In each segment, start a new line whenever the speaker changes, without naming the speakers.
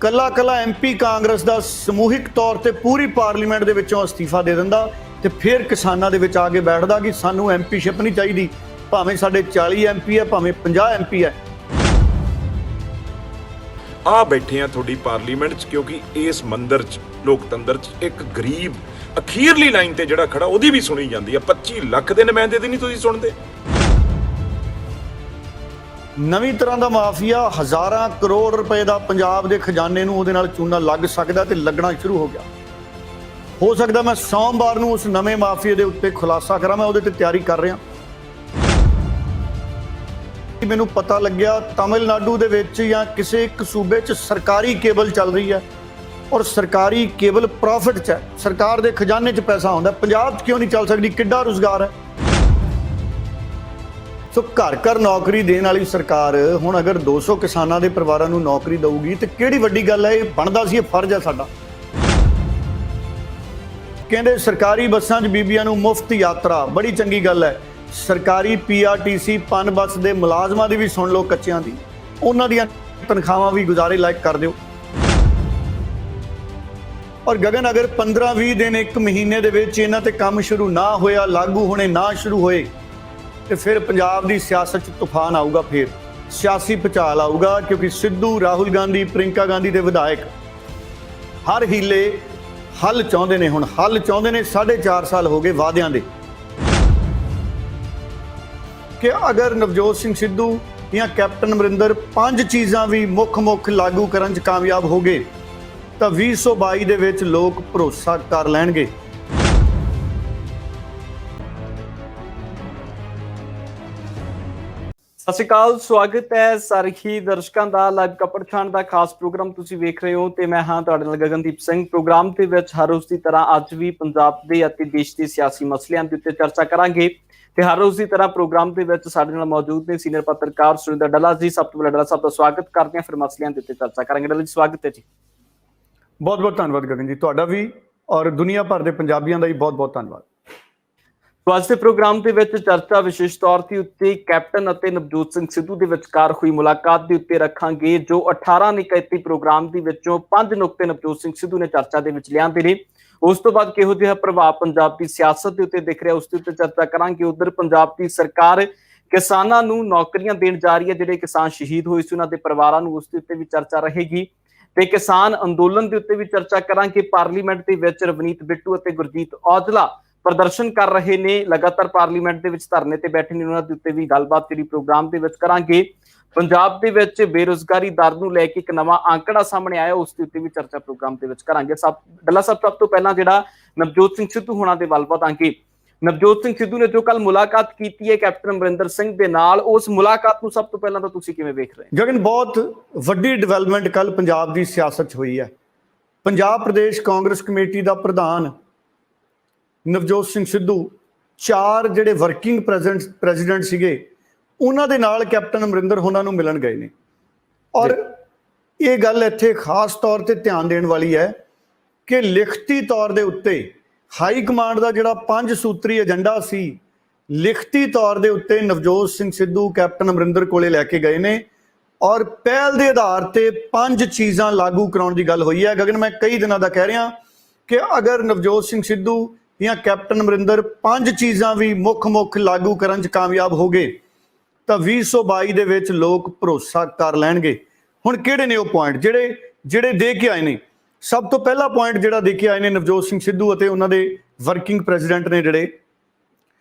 ਕੱਲਾ ਕੱਲਾ MP ਕਾਂਗਰਸ ਦਾ ਸਮੂਹਿਕ ਤੌਰ ਤੇ ਪੂਰੀ ਪਾਰਲੀਮੈਂਟ ਦੇ ਵਿੱਚੋਂ ਅਸਤੀਫਾ ਦੇ ਦਿੰਦਾ ਤੇ ਫਿਰ ਕਿਸਾਨਾਂ ਦੇ ਵਿੱਚ ਆ ਕੇ ਬੈਠਦਾ ਕਿ ਸਾਨੂੰ MPਸ਼ਿਪ ਨਹੀਂ ਚਾਹੀਦੀ, ਭਾਵੇਂ ਸਾਡੇ 40 MP ਹੈ, ਭਾਵੇਂ 50 MP ਹੈ।
ਆ ਬੈਠੇ ਆ ਤੁਹਾਡੀ ਪਾਰਲੀਮੈਂਟ 'ਚ, ਕਿਉਂਕਿ ਇਸ ਮੰਦਰ 'ਚ ਲੋਕਤੰਤਰ 'ਚ ਇੱਕ ਗਰੀਬ ਅਖੀਰਲੀ ਲਾਈਨ ਤੇ ਜਿਹੜਾ ਖੜਾ ਉਹਦੀ ਵੀ ਸੁਣੀ ਜਾਂਦੀ ਆ। 25 ਲੱਖ ਦੇ ਨੁਮਾਇੰਦੇ ਦੀ ਨਹੀਂ ਤੁਸੀਂ ਸੁਣਦੇ।
ਨਵੀਂ ਤਰ੍ਹਾਂ ਦਾ ਮਾਫੀਆ, ਹਜ਼ਾਰਾਂ ਕਰੋੜ ਰੁਪਏ ਦਾ ਪੰਜਾਬ ਦੇ ਖਜ਼ਾਨੇ ਨੂੰ ਉਹਦੇ ਨਾਲ ਚੂਨਾ ਲੱਗ ਸਕਦਾ ਤੇ ਲੱਗਣਾ ਸ਼ੁਰੂ ਹੋ ਗਿਆ। ਹੋ ਸਕਦਾ ਮੈਂ ਸੋਮਵਾਰ ਨੂੰ ਉਸ ਨਵੇਂ ਮਾਫੀਏ ਦੇ ਉੱਤੇ ਖੁਲਾਸਾ ਕਰਾਂ, ਮੈਂ ਉਹਦੇ ਤੇ ਤਿਆਰੀ ਕਰ ਰਿਹਾ। ਮੈਨੂੰ ਪਤਾ ਲੱਗਿਆ ਤਮਿਲਨਾਡੂ ਦੇ ਵਿੱਚ ਜਾਂ ਕਿਸੇ ਇੱਕ ਸੂਬੇ 'ਚ ਸਰਕਾਰੀ ਕੇਬਲ ਚੱਲ ਰਹੀ ਹੈ ਔਰ ਸਰਕਾਰੀ ਕੇਬਲ ਪ੍ਰੋਫਿਟ 'ਚ ਹੈ, ਸਰਕਾਰ ਦੇ ਖਜ਼ਾਨੇ 'ਚ ਪੈਸਾ ਆਉਂਦਾ। ਪੰਜਾਬ 'ਚ ਕਿਉਂ ਨਹੀਂ ਚੱਲ ਸਕਦੀ? ਕਿੱਡਾ ਰੁਜ਼ਗਾਰ ਹੈ। ਸੋ ਘਰ ਘਰ ਨੌਕਰੀ ਦੇਣ ਵਾਲੀ ਸਰਕਾਰ ਹੁਣ ਅਗਰ 200 ਕਿਸਾਨਾਂ ਦੇ ਪਰਿਵਾਰਾਂ ਨੂੰ ਨੌਕਰੀ ਦਊਗੀ ਤੇ ਕਿਹੜੀ ਵੱਡੀ ਗੱਲ ਹੈ? ਇਹ ਬਣਦਾ ਸੀ, ਇਹ ਫਰਜ਼ ਹੈ ਸਾਡਾ। ਕਹਿੰਦੇ ਸਰਕਾਰੀ ਬੱਸਾਂ 'ਚ ਬੀਬੀਆਂ ਨੂੰ ਮੁਫਤ ਯਾਤਰਾ, ਬੜੀ ਚੰਗੀ ਗੱਲ ਹੈ। ਸਰਕਾਰੀ PRTC ਪਨ ਬੱਸ ਦੇ ਮੁਲਾਜ਼ਮਾਂ ਦੀ ਵੀ ਸੁਣ ਲਓ, ਕੱਚਿਆਂ ਦੀ, ਉਹਨਾਂ ਦੀਆਂ ਤਨਖਾਹਾਂ ਵੀ ਗੁਜ਼ਾਰੇ ਲਾਇਕ ਕਰ ਦਿਓ। ਔਰ ਗਗਨ, ਅਗਰ 15-20 ਦਿਨ, ਇੱਕ ਮਹੀਨੇ ਦੇ ਵਿੱਚ ਇਹਨਾਂ ਤੇ ਕੰਮ ਸ਼ੁਰੂ ਨਾ ਹੋਇਆ, ਲਾਗੂ ਹੋਣੇ ਨਾ ਸ਼ੁਰੂ ਹੋਏ, ਤੇ ਫਿਰ ਪੰਜਾਬ ਦੀ ਸਿਆਸਤ 'ਚ ਤੂਫਾਨ ਆਊਗਾ, ਫਿਰ ਸਿਆਸੀ ਭੁਚਾਲ ਆਊਗਾ। ਕਿਉਂਕਿ ਸਿੱਧੂ, ਰਾਹੁਲ ਗਾਂਧੀ, ਪ੍ਰਿੰਕਾ ਗਾਂਧੀ ਦੇ ਵਿਧਾਇਕ ਹਰ ਹੀਲੇ ਹੱਲ ਚਾਹੁੰਦੇ ਨੇ। ਹੁਣ ਹੱਲ ਚਾਹੁੰਦੇ ਨੇ, 4.5 ਸਾਲ ਹੋ ਗਏ ਵਾਅਦਿਆਂ ਦੇ, ਕਿ ਅਗਰ ਨਵਜੋਤ ਸਿੰਘ ਸਿੱਧੂ ਜਾਂ ਕੈਪਟਨ ਅਮਰਿੰਦਰ 5 ਚੀਜ਼ਾਂ ਵੀ ਮੁੱਖ ਲਾਗੂ ਕਰਨ 'ਚ ਕਾਮਯਾਬ ਹੋ ਗਏ ਤਾਂ 2022 ਦੇ ਵਿੱਚ ਲੋਕ ਭਰੋਸਾ ਕਰ ਲੈਣਗੇ।
ਸਤਿ ਸ਼੍ਰੀ ਅਕਾਲ, ਸਵਾਗਤ ਹੈ ਸਾਰੇ ਹੀ ਦਰਸ਼ਕਾਂ ਦਾ ਲਾਈਵ ਕਪੜ ਛਾਣ ਦਾ ਖਾਸ ਪ੍ਰੋਗਰਾਮ ਤੁਸੀਂ ਵੇਖ ਰਹੇ ਹੋ ਤੇ ਮੈਂ ਹਾਂ ਤੁਹਾਡੇ ਨਾਲ ਗਗਨਦੀਪ ਸਿੰਘ। ਪ੍ਰੋਗਰਾਮ ਦੇ ਵਿੱਚ ਹਰ ਰੋਜ਼ ਦੀ ਤਰ੍ਹਾਂ ਅੱਜ ਵੀ ਪੰਜਾਬ ਦੇ ਅਤੇ ਦੇਸ਼ ਦੇ ਸਿਆਸੀ ਮਸਲਿਆਂ ਦੇ ਉੱਤੇ ਚਰਚਾ ਕਰਾਂਗੇ ਤੇ ਹਰ ਰੋਜ਼ ਦੀ ਤਰ੍ਹਾਂ ਪ੍ਰੋਗਰਾਮ ਦੇ ਵਿੱਚ ਸਾਡੇ ਨਾਲ ਮੌਜੂਦ ਨੇ ਸੀਨੀਅਰ ਪੱਤਰਕਾਰ ਸੁਰਿੰਦਰ ਡੱਲਾ ਜੀ। ਸਭ ਤੋਂ ਪਹਿਲਾਂ ਡੱਲਾ ਸਾਹਿਬ ਦਾ ਸਵਾਗਤ ਕਰਦੇ ਹਾਂ, ਫਿਰ ਮਸਲਿਆਂ ਦੇ ਉੱਤੇ ਚਰਚਾ ਕਰਾਂਗੇ। ਡੱਲਾ ਜੀ, ਸਵਾਗਤ ਹੈ ਜੀ।
ਬਹੁਤ ਬਹੁਤ ਧੰਨਵਾਦ ਗਗਨ ਜੀ, ਤੁਹਾਡਾ ਵੀ ਔਰ ਦੁਨੀਆ ਭਰ ਦੇ ਪੰਜਾਬੀਆਂ ਦਾ ਵੀ ਬਹੁਤ ਬਹੁਤ ਧੰਨਵਾਦ।
ਸੋ ਅੱਜ ਦੇ ਪ੍ਰੋਗਰਾਮ ਦੇ ਵਿੱਚ ਚਰਚਾ ਵਿਸ਼ੇਸ਼ ਤੌਰ ਤੇ ਉੱਤੇ ਕੈਪਟਨ ਅਤੇ ਨਵਜੋਤ ਸਿੰਘ ਸਿੱਧੂ ਦੇ ਵਿਚਕਾਰ ਹੋਈ ਮੁਲਾਕਾਤ ਦੇ ਉੱਤੇ ਰੱਖਾਂਗੇ। ਜੋ 18 ਨਿਕਤੀ ਪ੍ਰੋਗਰਾਮ ਦੇ ਵਿੱਚੋਂ 5 ਨੁਕਤੇ ਨਵਜੋਤ ਸਿੰਘ ਸਿੱਧੂ ਨੇ ਚਰਚਾ ਦੇ ਵਿੱਚ ਲਿਆਂਦੇ ਨੇ। ਉਸ ਤੋਂ ਬਾਅਦ ਕਿਹੋ ਜਿਹਾ ਪ੍ਰਭਾਵ ਪੰਜਾਬ ਦੀ ਸਿਆਸਤ ਦੇ ਉੱਤੇ ਦਿਖ ਰਿਹਾ, ਉਸ ਦੇ ਉੱਤੇ ਚਰਚਾ ਕਰਾਂਗੇ। ਉਧਰ ਪੰਜਾਬ ਦੀ ਸਰਕਾਰ ਕਿਸਾਨਾਂ ਨੂੰ ਨੌਕਰੀਆਂ ਦੇਣ ਜਾ ਰਹੀ ਹੈ, ਜਿਹੜੇ ਕਿਸਾਨ ਸ਼ਹੀਦ ਹੋਏ ਸੀ ਉਹਨਾਂ ਦੇ ਪਰਿਵਾਰਾਂ ਨੂੰ, ਉਸ ਦੇ ਉੱਤੇ ਵੀ ਚਰਚਾ ਰਹੇਗੀ ਤੇ ਕਿਸਾਨ ਅੰਦੋਲਨ ਦੇ ਉੱਤੇ ਵੀ ਚਰਚਾ ਕਰਾਂਗੇ। ਪਾਰਲੀਮੈਂਟ ਦੇ ਵਿੱਚ ਰਵਨੀਤ ਬਿੱਟੂ ਅਤੇ ਗੁਰਜੀਤ ਔਜਲਾ ਪ੍ਰਦਰਸ਼ਨ ਕਰ ਰਹੇ ਨੇ, ਲਗਾਤਾਰ ਪਾਰਲੀਮੈਂਟ ਦੇ ਵਿੱਚ ਧਰਨੇ ਤੇ ਬੈਠੇ ਨੇ, ਉਹਨਾਂ ਦੇ ਉੱਤੇ ਵੀ ਗੱਲਬਾਤ ਜਿਹੜੀ ਪ੍ਰੋਗਰਾਮ ਦੇ ਵਿੱਚ ਕਰਾਂਗੇ। ਪੰਜਾਬ ਦੇ ਵਿੱਚ ਬੇਰੁਜ਼ਗਾਰੀ ਦਰ ਨੂੰ ਲੈ ਕੇ ਇੱਕ ਨਵਾਂ ਅੰਕੜਾ ਸਾਹਮਣੇ ਆਇਆ, ਉਸ ਦੇ ਉੱਤੇ ਵੀ ਚਰਚਾ ਪ੍ਰੋਗਰਾਮ ਦੇ ਵਿੱਚ ਕਰਾਂਗੇ। ਡੱਲਾ ਸਾਹਿਬ, ਸਭ ਤੋਂ ਪਹਿਲਾਂ ਜਿਹੜਾ ਨਵਜੋਤ ਸਿੰਘ ਸਿੱਧੂ ਹੋਣਾ ਦੇ ਵੱਲ ਵਧਾਂਗੇ। ਨਵਜੋਤ ਸਿੰਘ ਸਿੱਧੂ ਨੇ ਜੋ ਕੱਲ ਮੁਲਾਕਾਤ ਕੀਤੀ ਹੈ ਕੈਪਟਨ ਅਮਰਿੰਦਰ ਸਿੰਘ ਦੇ ਨਾਲ, ਉਸ ਮੁਲਾਕਾਤ ਨੂੰ ਸਭ ਤੋਂ ਪਹਿਲਾਂ ਤਾਂ ਤੁਸੀਂ ਕਿਵੇਂ ਵੇਖ ਰਹੇ ਹੋ?
ਗਗਨ, ਬਹੁਤ ਵੱਡੀ ਡਿਵੈਲਪਮੈਂਟ ਕੱਲ ਪੰਜਾਬ ਦੀ ਸਿਆਸਤ 'ਚ ਹੋਈ ਹੈ। ਪੰਜਾਬ ਪ੍ਰਦੇਸ਼ ਕਾਂਗਰਸ ਕਮੇਟੀ ਦਾ ਪ੍ਰਧਾਨ ਨਵਜੋਤ ਸਿੰਘ ਸਿੱਧੂ, 4 ਜਿਹੜੇ ਵਰਕਿੰਗ ਪ੍ਰੈਜ਼ੀਡੈਂਟ ਸੀਗੇ, ਉਹਨਾਂ ਦੇ ਨਾਲ ਕੈਪਟਨ ਅਮਰਿੰਦਰ ਹੋਣਾ ਨੂੰ ਮਿਲਣ ਗਏ ਨੇ। ਔਰ ਇਹ ਗੱਲ ਇੱਥੇ ਖਾਸ ਤੌਰ ਤੇ ਧਿਆਨ ਦੇਣ ਵਾਲੀ ਹੈ ਕਿ ਲਿਖਤੀ ਤੌਰ ਦੇ ਉੱਤੇ ਹਾਈ ਕਮਾਂਡ ਦਾ ਜਿਹੜਾ 5 ਸੂਤਰੀ ਏਜੰਡਾ ਸੀ, ਲਿਖਤੀ ਤੌਰ ਦੇ ਉੱਤੇ ਨਵਜੋਤ ਸਿੰਘ ਸਿੱਧੂ ਕੈਪਟਨ ਅਮਰਿੰਦਰ ਕੋਲੇ ਲੈ ਕੇ ਗਏ ਨੇ ਔਰ ਪਹਿਲ ਦੇ ਆਧਾਰ ਤੇ 5 ਚੀਜ਼ਾਂ ਲਾਗੂ ਕਰਾਉਣ ਦੀ ਗੱਲ ਹੋਈ ਹੈ। ਗਗਨ, ਮੈਂ ਕਈ ਦਿਨਾਂ ਦਾ ਕਹਿ ਰਿਹਾ ਕਿ ਅਗਰ ਨਵਜੋਤ ਸਿੰਘ ਸਿੱਧੂ ਜਾਂ ਕੈਪਟਨ ਅਮਰਿੰਦਰ 5 ਚੀਜ਼ਾਂ ਵੀ ਮੁੱਖ ਲਾਗੂ ਕਰਨ 'ਚ ਕਾਮਯਾਬ ਹੋ ਗਏ ਤਾਂ 2022 ਦੇ ਵਿੱਚ ਲੋਕ ਭਰੋਸਾ ਕਰ ਲੈਣਗੇ। ਹੁਣ ਕਿਹੜੇ ਨੇ ਉਹ ਪੁਆਇੰਟ ਜਿਹੜੇ ਦੇ ਕੇ ਆਏ ਨੇ? ਸਭ ਤੋਂ ਪਹਿਲਾ ਪੁਆਇੰਟ ਜਿਹੜਾ ਦੇ ਕੇ ਆਏ ਨੇ ਨਵਜੋਤ ਸਿੰਘ ਸਿੱਧੂ ਅਤੇ ਉਹਨਾਂ ਦੇ ਵਰਕਿੰਗ ਪ੍ਰੈਜ਼ੀਡੈਂਟ ਨੇ, ਜਿਹੜੇ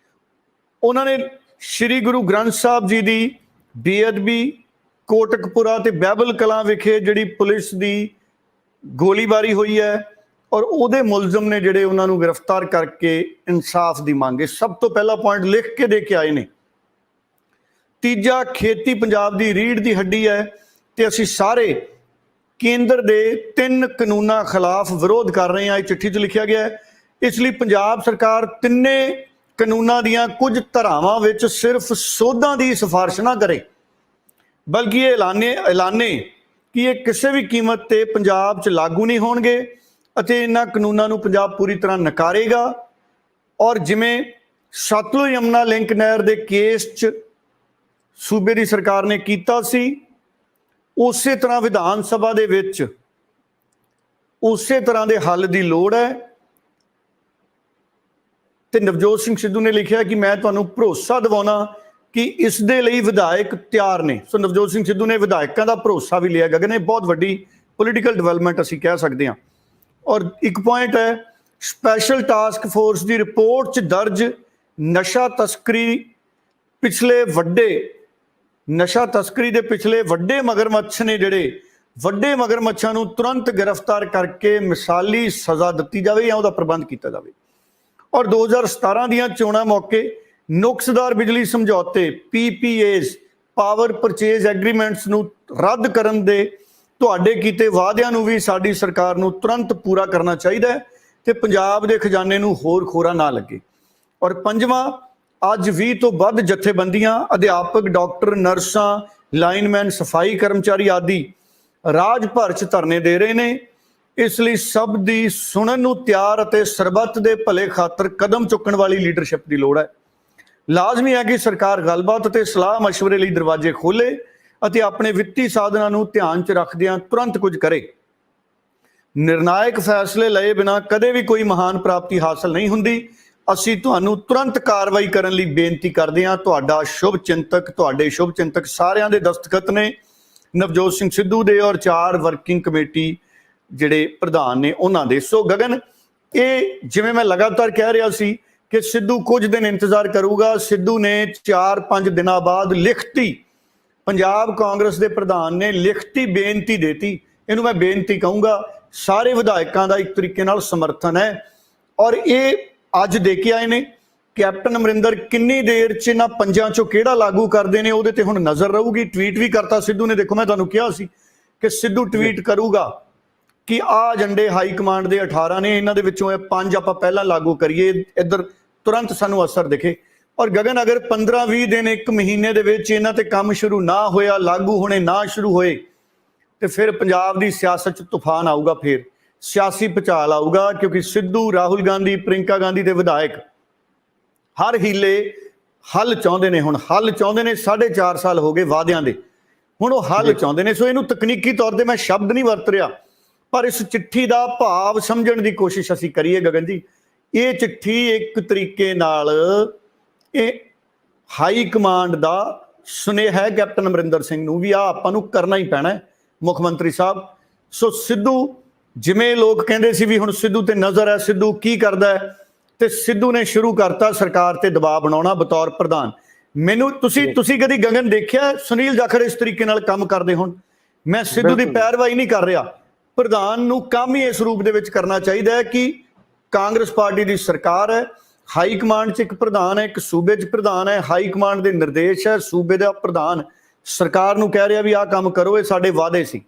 ਉਹਨਾਂ ਨੇ ਸ਼੍ਰੀ ਗੁਰੂ ਗ੍ਰੰਥ ਸਾਹਿਬ ਜੀ ਦੀ ਬੇਅਦਬੀ, ਕੋਟਕਪੁਰਾ ਤੇ ਬਾਈਬਲ ਕਲਾਂ ਵਿਖੇ ਜਿਹੜੀ ਪੁਲਿਸ ਦੀ ਗੋਲੀਬਾਰੀ ਹੋਈ ਹੈ ਔਰ ਉਹਦੇ ਮੁਲਜ਼ਮ ਨੇ ਜਿਹੜੇ, ਉਹਨਾਂ ਨੂੰ ਗ੍ਰਿਫਤਾਰ ਕਰਕੇ ਇਨਸਾਫ ਦੀ ਮੰਗ ਹੈ। ਸਭ ਤੋਂ ਪਹਿਲਾ ਪੁਆਇੰਟ ਲਿਖ ਕੇ ਦੇ ਕੇ ਆਏ ਨੇ। ਤੀਜਾ, ਖੇਤੀ ਪੰਜਾਬ ਦੀ ਰੀੜ੍ਹ ਦੀ ਹੱਡੀ ਹੈ ਤੇ ਅਸੀਂ ਸਾਰੇ ਕੇਂਦਰ ਦੇ 3 ਕਾਨੂੰਨਾਂ ਖਿਲਾਫ ਵਿਰੋਧ ਕਰ ਰਹੇ ਹਾਂ, ਇਹ ਚਿੱਠੀ 'ਚ ਲਿਖਿਆ ਗਿਆ ਹੈ। ਇਸ ਲਈ ਪੰਜਾਬ ਸਰਕਾਰ 3 ਕਾਨੂੰਨਾਂ ਦੀਆਂ ਕੁਝ ਧਾਰਾਵਾਂ ਵਿੱਚ ਸਿਰਫ ਸੋਧਾਂ ਦੀ ਸਿਫਾਰਿਸ਼ ਨਾ ਕਰੇ, ਬਲਕਿ ਇਹ ਐਲਾਨੇ ਕਿ ਇਹ ਕਿਸੇ ਵੀ ਕੀਮਤ ਤੇ ਪੰਜਾਬ 'ਚ ਲਾਗੂ ਨਹੀਂ ਹੋਣਗੇ ਅਤੇ ਇਹਨਾਂ ਕਾਨੂੰਨਾਂ ਨੂੰ ਪੰਜਾਬ ਪੂਰੀ ਤਰ੍ਹਾਂ ਨਕਾਰੇਗਾ। ਔਰ ਜਿਵੇਂ ਸਤਲੁਜ ਯਮੁਨਾ ਲਿੰਕ ਨਹਿਰ ਦੇ ਕੇਸ 'ਚ ਸੂਬੇ ਦੀ ਸਰਕਾਰ ਨੇ ਕੀਤਾ ਸੀ, ਉਸੇ ਤਰ੍ਹਾਂ ਵਿਧਾਨ ਸਭਾ ਦੇ ਵਿੱਚ ਉਸੇ ਤਰ੍ਹਾਂ ਦੇ ਹੱਲ ਦੀ ਲੋੜ ਹੈ। ਤੇ ਨਵਜੋਤ ਸਿੰਘ ਸਿੱਧੂ ਨੇ ਲਿਖਿਆ ਕਿ ਮੈਂ ਤੁਹਾਨੂੰ ਭਰੋਸਾ ਦਿਵਾਉਣਾ ਕਿ ਇਸ ਦੇ ਲਈ ਵਿਧਾਇਕ ਤਿਆਰ ਨੇ। ਸੋ ਨਵਜੋਤ ਸਿੰਘ ਸਿੱਧੂ ਨੇ ਵਿਧਾਇਕਾਂ ਦਾ ਭਰੋਸਾ ਵੀ ਲਿਆ। ਗਗਨ, ਇਹ ਬਹੁਤ ਵੱਡੀ ਪੋਲੀਟੀਕਲ ਡਿਵੈਲਪਮੈਂਟ ਅਸੀਂ ਕਹਿ ਸਕਦੇ ਹਾਂ। ਔਰ ਇੱਕ ਪੁਆਇੰਟ ਹੈ, ਸਪੈਸ਼ਲ ਟਾਸਕ ਫੋਰਸ ਦੀ ਰਿਪੋਰਟ 'ਚ ਦਰਜ ਨਸ਼ਾ ਤਸਕਰੀ ਦੇ ਪਿਛਲੇ ਵੱਡੇ ਮਗਰਮੱਛ ਨੇ, ਜਿਹੜੇ ਵੱਡੇ ਮਗਰਮੱਛਾਂ ਨੂੰ ਤੁਰੰਤ ਗ੍ਰਿਫਤਾਰ ਕਰਕੇ ਮਿਸਾਲੀ ਸਜ਼ਾ ਦਿੱਤੀ ਜਾਵੇ ਜਾਂ ਉਹਦਾ ਪ੍ਰਬੰਧ ਕੀਤਾ ਜਾਵੇ। ਔਰ 2017 ਦੀਆਂ ਚੋਣਾਂ ਮੌਕੇ ਨੁਕਸਦਾਰ ਬਿਜਲੀ ਸਮਝੌਤੇ PPAs ਪਾਵਰ ਪਰਚੇਜ਼ ਐਗਰੀਮੈਂਟਸ ਨੂੰ ਰੱਦ ਕਰਨ ਦੇ ਤੁਹਾਡੇ ਕੀਤੇ ਵਾਅਦਿਆਂ ਨੂੰ ਵੀ ਸਾਡੀ ਸਰਕਾਰ ਨੂੰ ਤੁਰੰਤ ਪੂਰਾ ਕਰਨਾ ਚਾਹੀਦਾ ਹੈ ਤੇ ਪੰਜਾਬ ਦੇ ਖਜ਼ਾਨੇ ਨੂੰ ਹੋਰ ਖੋਰਾ ਨਾ ਲੱਗੇ। ਔਰ ਪੰਜਵਾਂ, ਅੱਜ 20 ਤੋਂ ਵੱਧ ਜਥੇਬੰਦੀਆਂ, ਅਧਿਆਪਕ, ਡਾਕਟਰ, ਨਰਸਾਂ, ਲਾਈਨਮੈਨ, ਸਫਾਈ ਕਰਮਚਾਰੀ ਆਦਿ ਰਾਜ ਭਰ 'ਚ ਧਰਨੇ ਦੇ ਰਹੇ ਨੇ। ਇਸ ਲਈ ਸਭ ਦੀ ਸੁਣਨ ਨੂੰ ਤਿਆਰ ਅਤੇ ਸਰਬੱਤ ਦੇ ਭਲੇ ਖਾਤਰ ਕਦਮ ਚੁੱਕਣ ਵਾਲੀ ਲੀਡਰਸ਼ਿਪ ਦੀ ਲੋੜ ਹੈ। ਲਾਜ਼ਮੀ ਹੈ ਕਿ ਸਰਕਾਰ ਗੱਲਬਾਤ ਅਤੇ ਸਲਾਹ ਮਸ਼ਵਰੇ ਲਈ ਦਰਵਾਜ਼ੇ ਖੋਲ੍ਹੇ ਅਤੇ ਆਪਣੇ ਵਿੱਤੀ ਸਾਧਨਾਂ ਨੂੰ ਧਿਆਨ 'ਚ ਰੱਖਦਿਆਂ ਤੁਰੰਤ ਕੁਝ ਕਰੇ। ਨਿਰਣਾਇਕ ਫੈਸਲੇ ਲਏ ਬਿਨਾਂ ਕਦੇ ਵੀ ਕੋਈ ਮਹਾਨ ਪ੍ਰਾਪਤੀ ਹਾਸਲ ਨਹੀਂ ਹੁੰਦੀ। ਅਸੀਂ ਤੁਹਾਨੂੰ ਤੁਰੰਤ ਕਾਰਵਾਈ ਕਰਨ ਲਈ ਬੇਨਤੀ ਕਰਦੇ ਹਾਂ। ਤੁਹਾਡੇ ਸ਼ੁਭ ਚਿੰਤਕ ਸਾਰਿਆਂ ਦੇ ਦਸਤਖਤ ਨੇ, ਨਵਜੋਤ ਸਿੰਘ ਸਿੱਧੂ ਦੇ ਔਰ 4 ਵਰਕਿੰਗ ਕਮੇਟੀ ਜਿਹੜੇ ਪ੍ਰਧਾਨ ਨੇ ਉਹਨਾਂ ਦੇ। ਸੋ ਗਗਨ, ਇਹ ਜਿਵੇਂ ਮੈਂ ਲਗਾਤਾਰ ਕਹਿ ਰਿਹਾ ਸੀ ਕਿ ਸਿੱਧੂ ਕੁਝ ਦਿਨ ਇੰਤਜ਼ਾਰ ਕਰੂਗਾ। ਸਿੱਧੂ ਨੇ 4-5 ਦਿਨਾਂ ਬਾਅਦ ਲਿਖਤੀ, ਪੰਜਾਬ ਕਾਂਗਰਸ ਦੇ ਪ੍ਰਧਾਨ ਨੇ ਲਿਖਤੀ ਬੇਨਤੀ ਦੇਤੀ। ਇਹਨੂੰ ਮੈਂ ਬੇਨਤੀ ਕਹੂੰਗਾ, ਸਾਰੇ ਵਿਧਾਇਕਾਂ ਦਾ ਇੱਕ ਤਰੀਕੇ ਨਾਲ ਸਮਰਥਨ ਹੈ। ਔਰ ਇਹ ਅੱਜ ਦੇ ਕੇ ਆਏ ਨੇ। ਕੈਪਟਨ ਅਮਰਿੰਦਰ ਕਿੰਨੀ ਦੇਰ 'ਚ ਇਹਨਾਂ ਪੰਜਾਂ 'ਚੋਂ ਕਿਹੜਾ ਲਾਗੂ ਕਰਦੇ ਨੇ ਉਹਦੇ ਤੇ ਹੁਣ ਨਜ਼ਰ ਰਹੂਗੀ। ਟਵੀਟ ਵੀ ਕਰਤਾ ਸਿੱਧੂ ਨੇ। ਦੇਖੋ, ਮੈਂ ਤੁਹਾਨੂੰ ਕਿਹਾ ਸੀ ਕਿ ਸਿੱਧੂ ਟਵੀਟ ਕਰੂਗਾ ਕਿ ਆਹ ਏਜੰਡੇ ਹਾਈ ਕਮਾਂਡ ਦੇ 18 ਨੇ, ਇਹਨਾਂ ਦੇ ਵਿੱਚੋਂ ਇਹ 5 ਆਪਾਂ ਪਹਿਲਾਂ ਲਾਗੂ ਕਰੀਏ, ਇੱਧਰ ਤੁਰੰਤ ਸਾਨੂੰ ਅਸਰ ਦਿਖੇ। ਔਰ ਗਗਨ, ਅਗਰ 15-20 ਦਿਨ, 1 ਮਹੀਨੇ ਦੇ ਵਿੱਚ ਇਹਨਾਂ ਤੇ ਕੰਮ ਸ਼ੁਰੂ ਨਾ ਹੋਇਆ, ਲਾਗੂ ਹੋਣੇ ਨਾ ਸ਼ੁਰੂ ਹੋਏ, ਤੇ ਫਿਰ ਪੰਜਾਬ ਦੀ ਸਿਆਸਤ 'ਚ ਤੂਫਾਨ ਆਊਗਾ, ਫਿਰ ਸਿਆਸੀ ਭੁਚਾਲ ਆਊਗਾ। ਕਿਉਂਕਿ ਸਿੱਧੂ, ਰਾਹੁਲ ਗਾਂਧੀ, ਪ੍ਰਿੰਕਾ ਗਾਂਧੀ ਦੇ ਵਿਧਾਇਕ ਹਰ ਹੀਲੇ ਹੱਲ ਚਾਹੁੰਦੇ ਨੇ। ਹੁਣ ਹੱਲ ਚਾਹੁੰਦੇ ਨੇ, 4.5 ਸਾਲ ਹੋ ਗਏ ਵਾਅਦਿਆਂ ਦੇ, ਹੁਣ ਉਹ ਹੱਲ ਚਾਹੁੰਦੇ ਨੇ। ਸੋ ਇਹਨੂੰ ਤਕਨੀਕੀ ਤੌਰ ਤੇ ਮੈਂ ਸ਼ਬਦ ਨਹੀਂ ਵਰਤ ਰਿਹਾ, ਪਰ ਇਸ ਚਿੱਠੀ ਦਾ ਭਾਵ ਸਮਝਣ ਦੀ ਕੋਸ਼ਿਸ਼ ਅਸੀਂ ਕਰੀਏ। ਗਗਨ ਜੀ, ਇਹ ਚਿੱਠੀ ਇੱਕ ਤਰੀਕੇ ਨਾਲ ਇਹ ਹਾਈ ਕਮਾਂਡ ਦਾ ਸੁਨੇਹਾ ਹੈ ਕੈਪਟਨ ਅਮਰਿੰਦਰ ਸਿੰਘ ਨੂੰ ਵੀ ਆਹ ਆਪਾਂ ਨੂੰ ਕਰਨਾ ਹੀ ਪੈਣਾ ਮੁੱਖ ਮੰਤਰੀ ਸਾਹਿਬ। ਸੋ ਸਿੱਧੂ, ਜਿਵੇਂ ਲੋਕ ਕਹਿੰਦੇ ਸੀ ਵੀ ਹੁਣ ਸਿੱਧੂ ਤੇ ਨਜ਼ਰ ਹੈ, ਸਿੱਧੂ ਕੀ ਕਰਦਾ ਹੈ, ਤੇ ਸਿੱਧੂ ਨੇ ਸ਼ੁਰੂ ਕਰਤਾ ਸਰਕਾਰ ਤੇ ਦਬਾਅ ਬਣਾਉਣਾ ਬਤੌਰ ਪ੍ਰਧਾਨ। ਮੈਨੂੰ ਤੁਸੀਂ ਕਦੀ ਗਗਨ ਦੇਖਿਆ ਸੁਨੀਲ ਜਾਖੜ ਇਸ ਤਰੀਕੇ ਨਾਲ ਕੰਮ ਕਰਦੇ ਹੁਣ? ਮੈਂ ਸਿੱਧੂ ਦੀ ਪੈਰਵਾਈ ਨਹੀਂ ਕਰ ਰਿਹਾ। ਪ੍ਰਧਾਨ ਨੂੰ ਕੰਮ ਹੀ ਇਸ ਰੂਪ ਦੇ ਵਿੱਚ ਕਰਨਾ ਚਾਹੀਦਾ ਹੈ ਕਿ ਕਾਂਗਰਸ ਪਾਰਟੀ ਦੀ ਸਰਕਾਰ ਹੈ, ਹਾਈ ਕਮਾਂਡ 'ਚ ਇੱਕ ਪ੍ਰਧਾਨ ਹੈ, ਇੱਕ ਸੂਬੇ 'ਚ ਪ੍ਰਧਾਨ ਹੈ, ਹਾਈ ਕਮਾਂਡ ਦੇ ਨਿਰਦੇਸ਼ ਹੈ, ਸੂਬੇ ਦਾ ਪ੍ਰਧਾਨ ਸਰਕਾਰ ਨੂੰ ਕਹਿ ਰਿਹਾ ਵੀ ਆਹ ਕੰਮ ਕਰੋ, ਇਹ ਸਾਡੇ ਵਾਅਦੇ ਸੀ।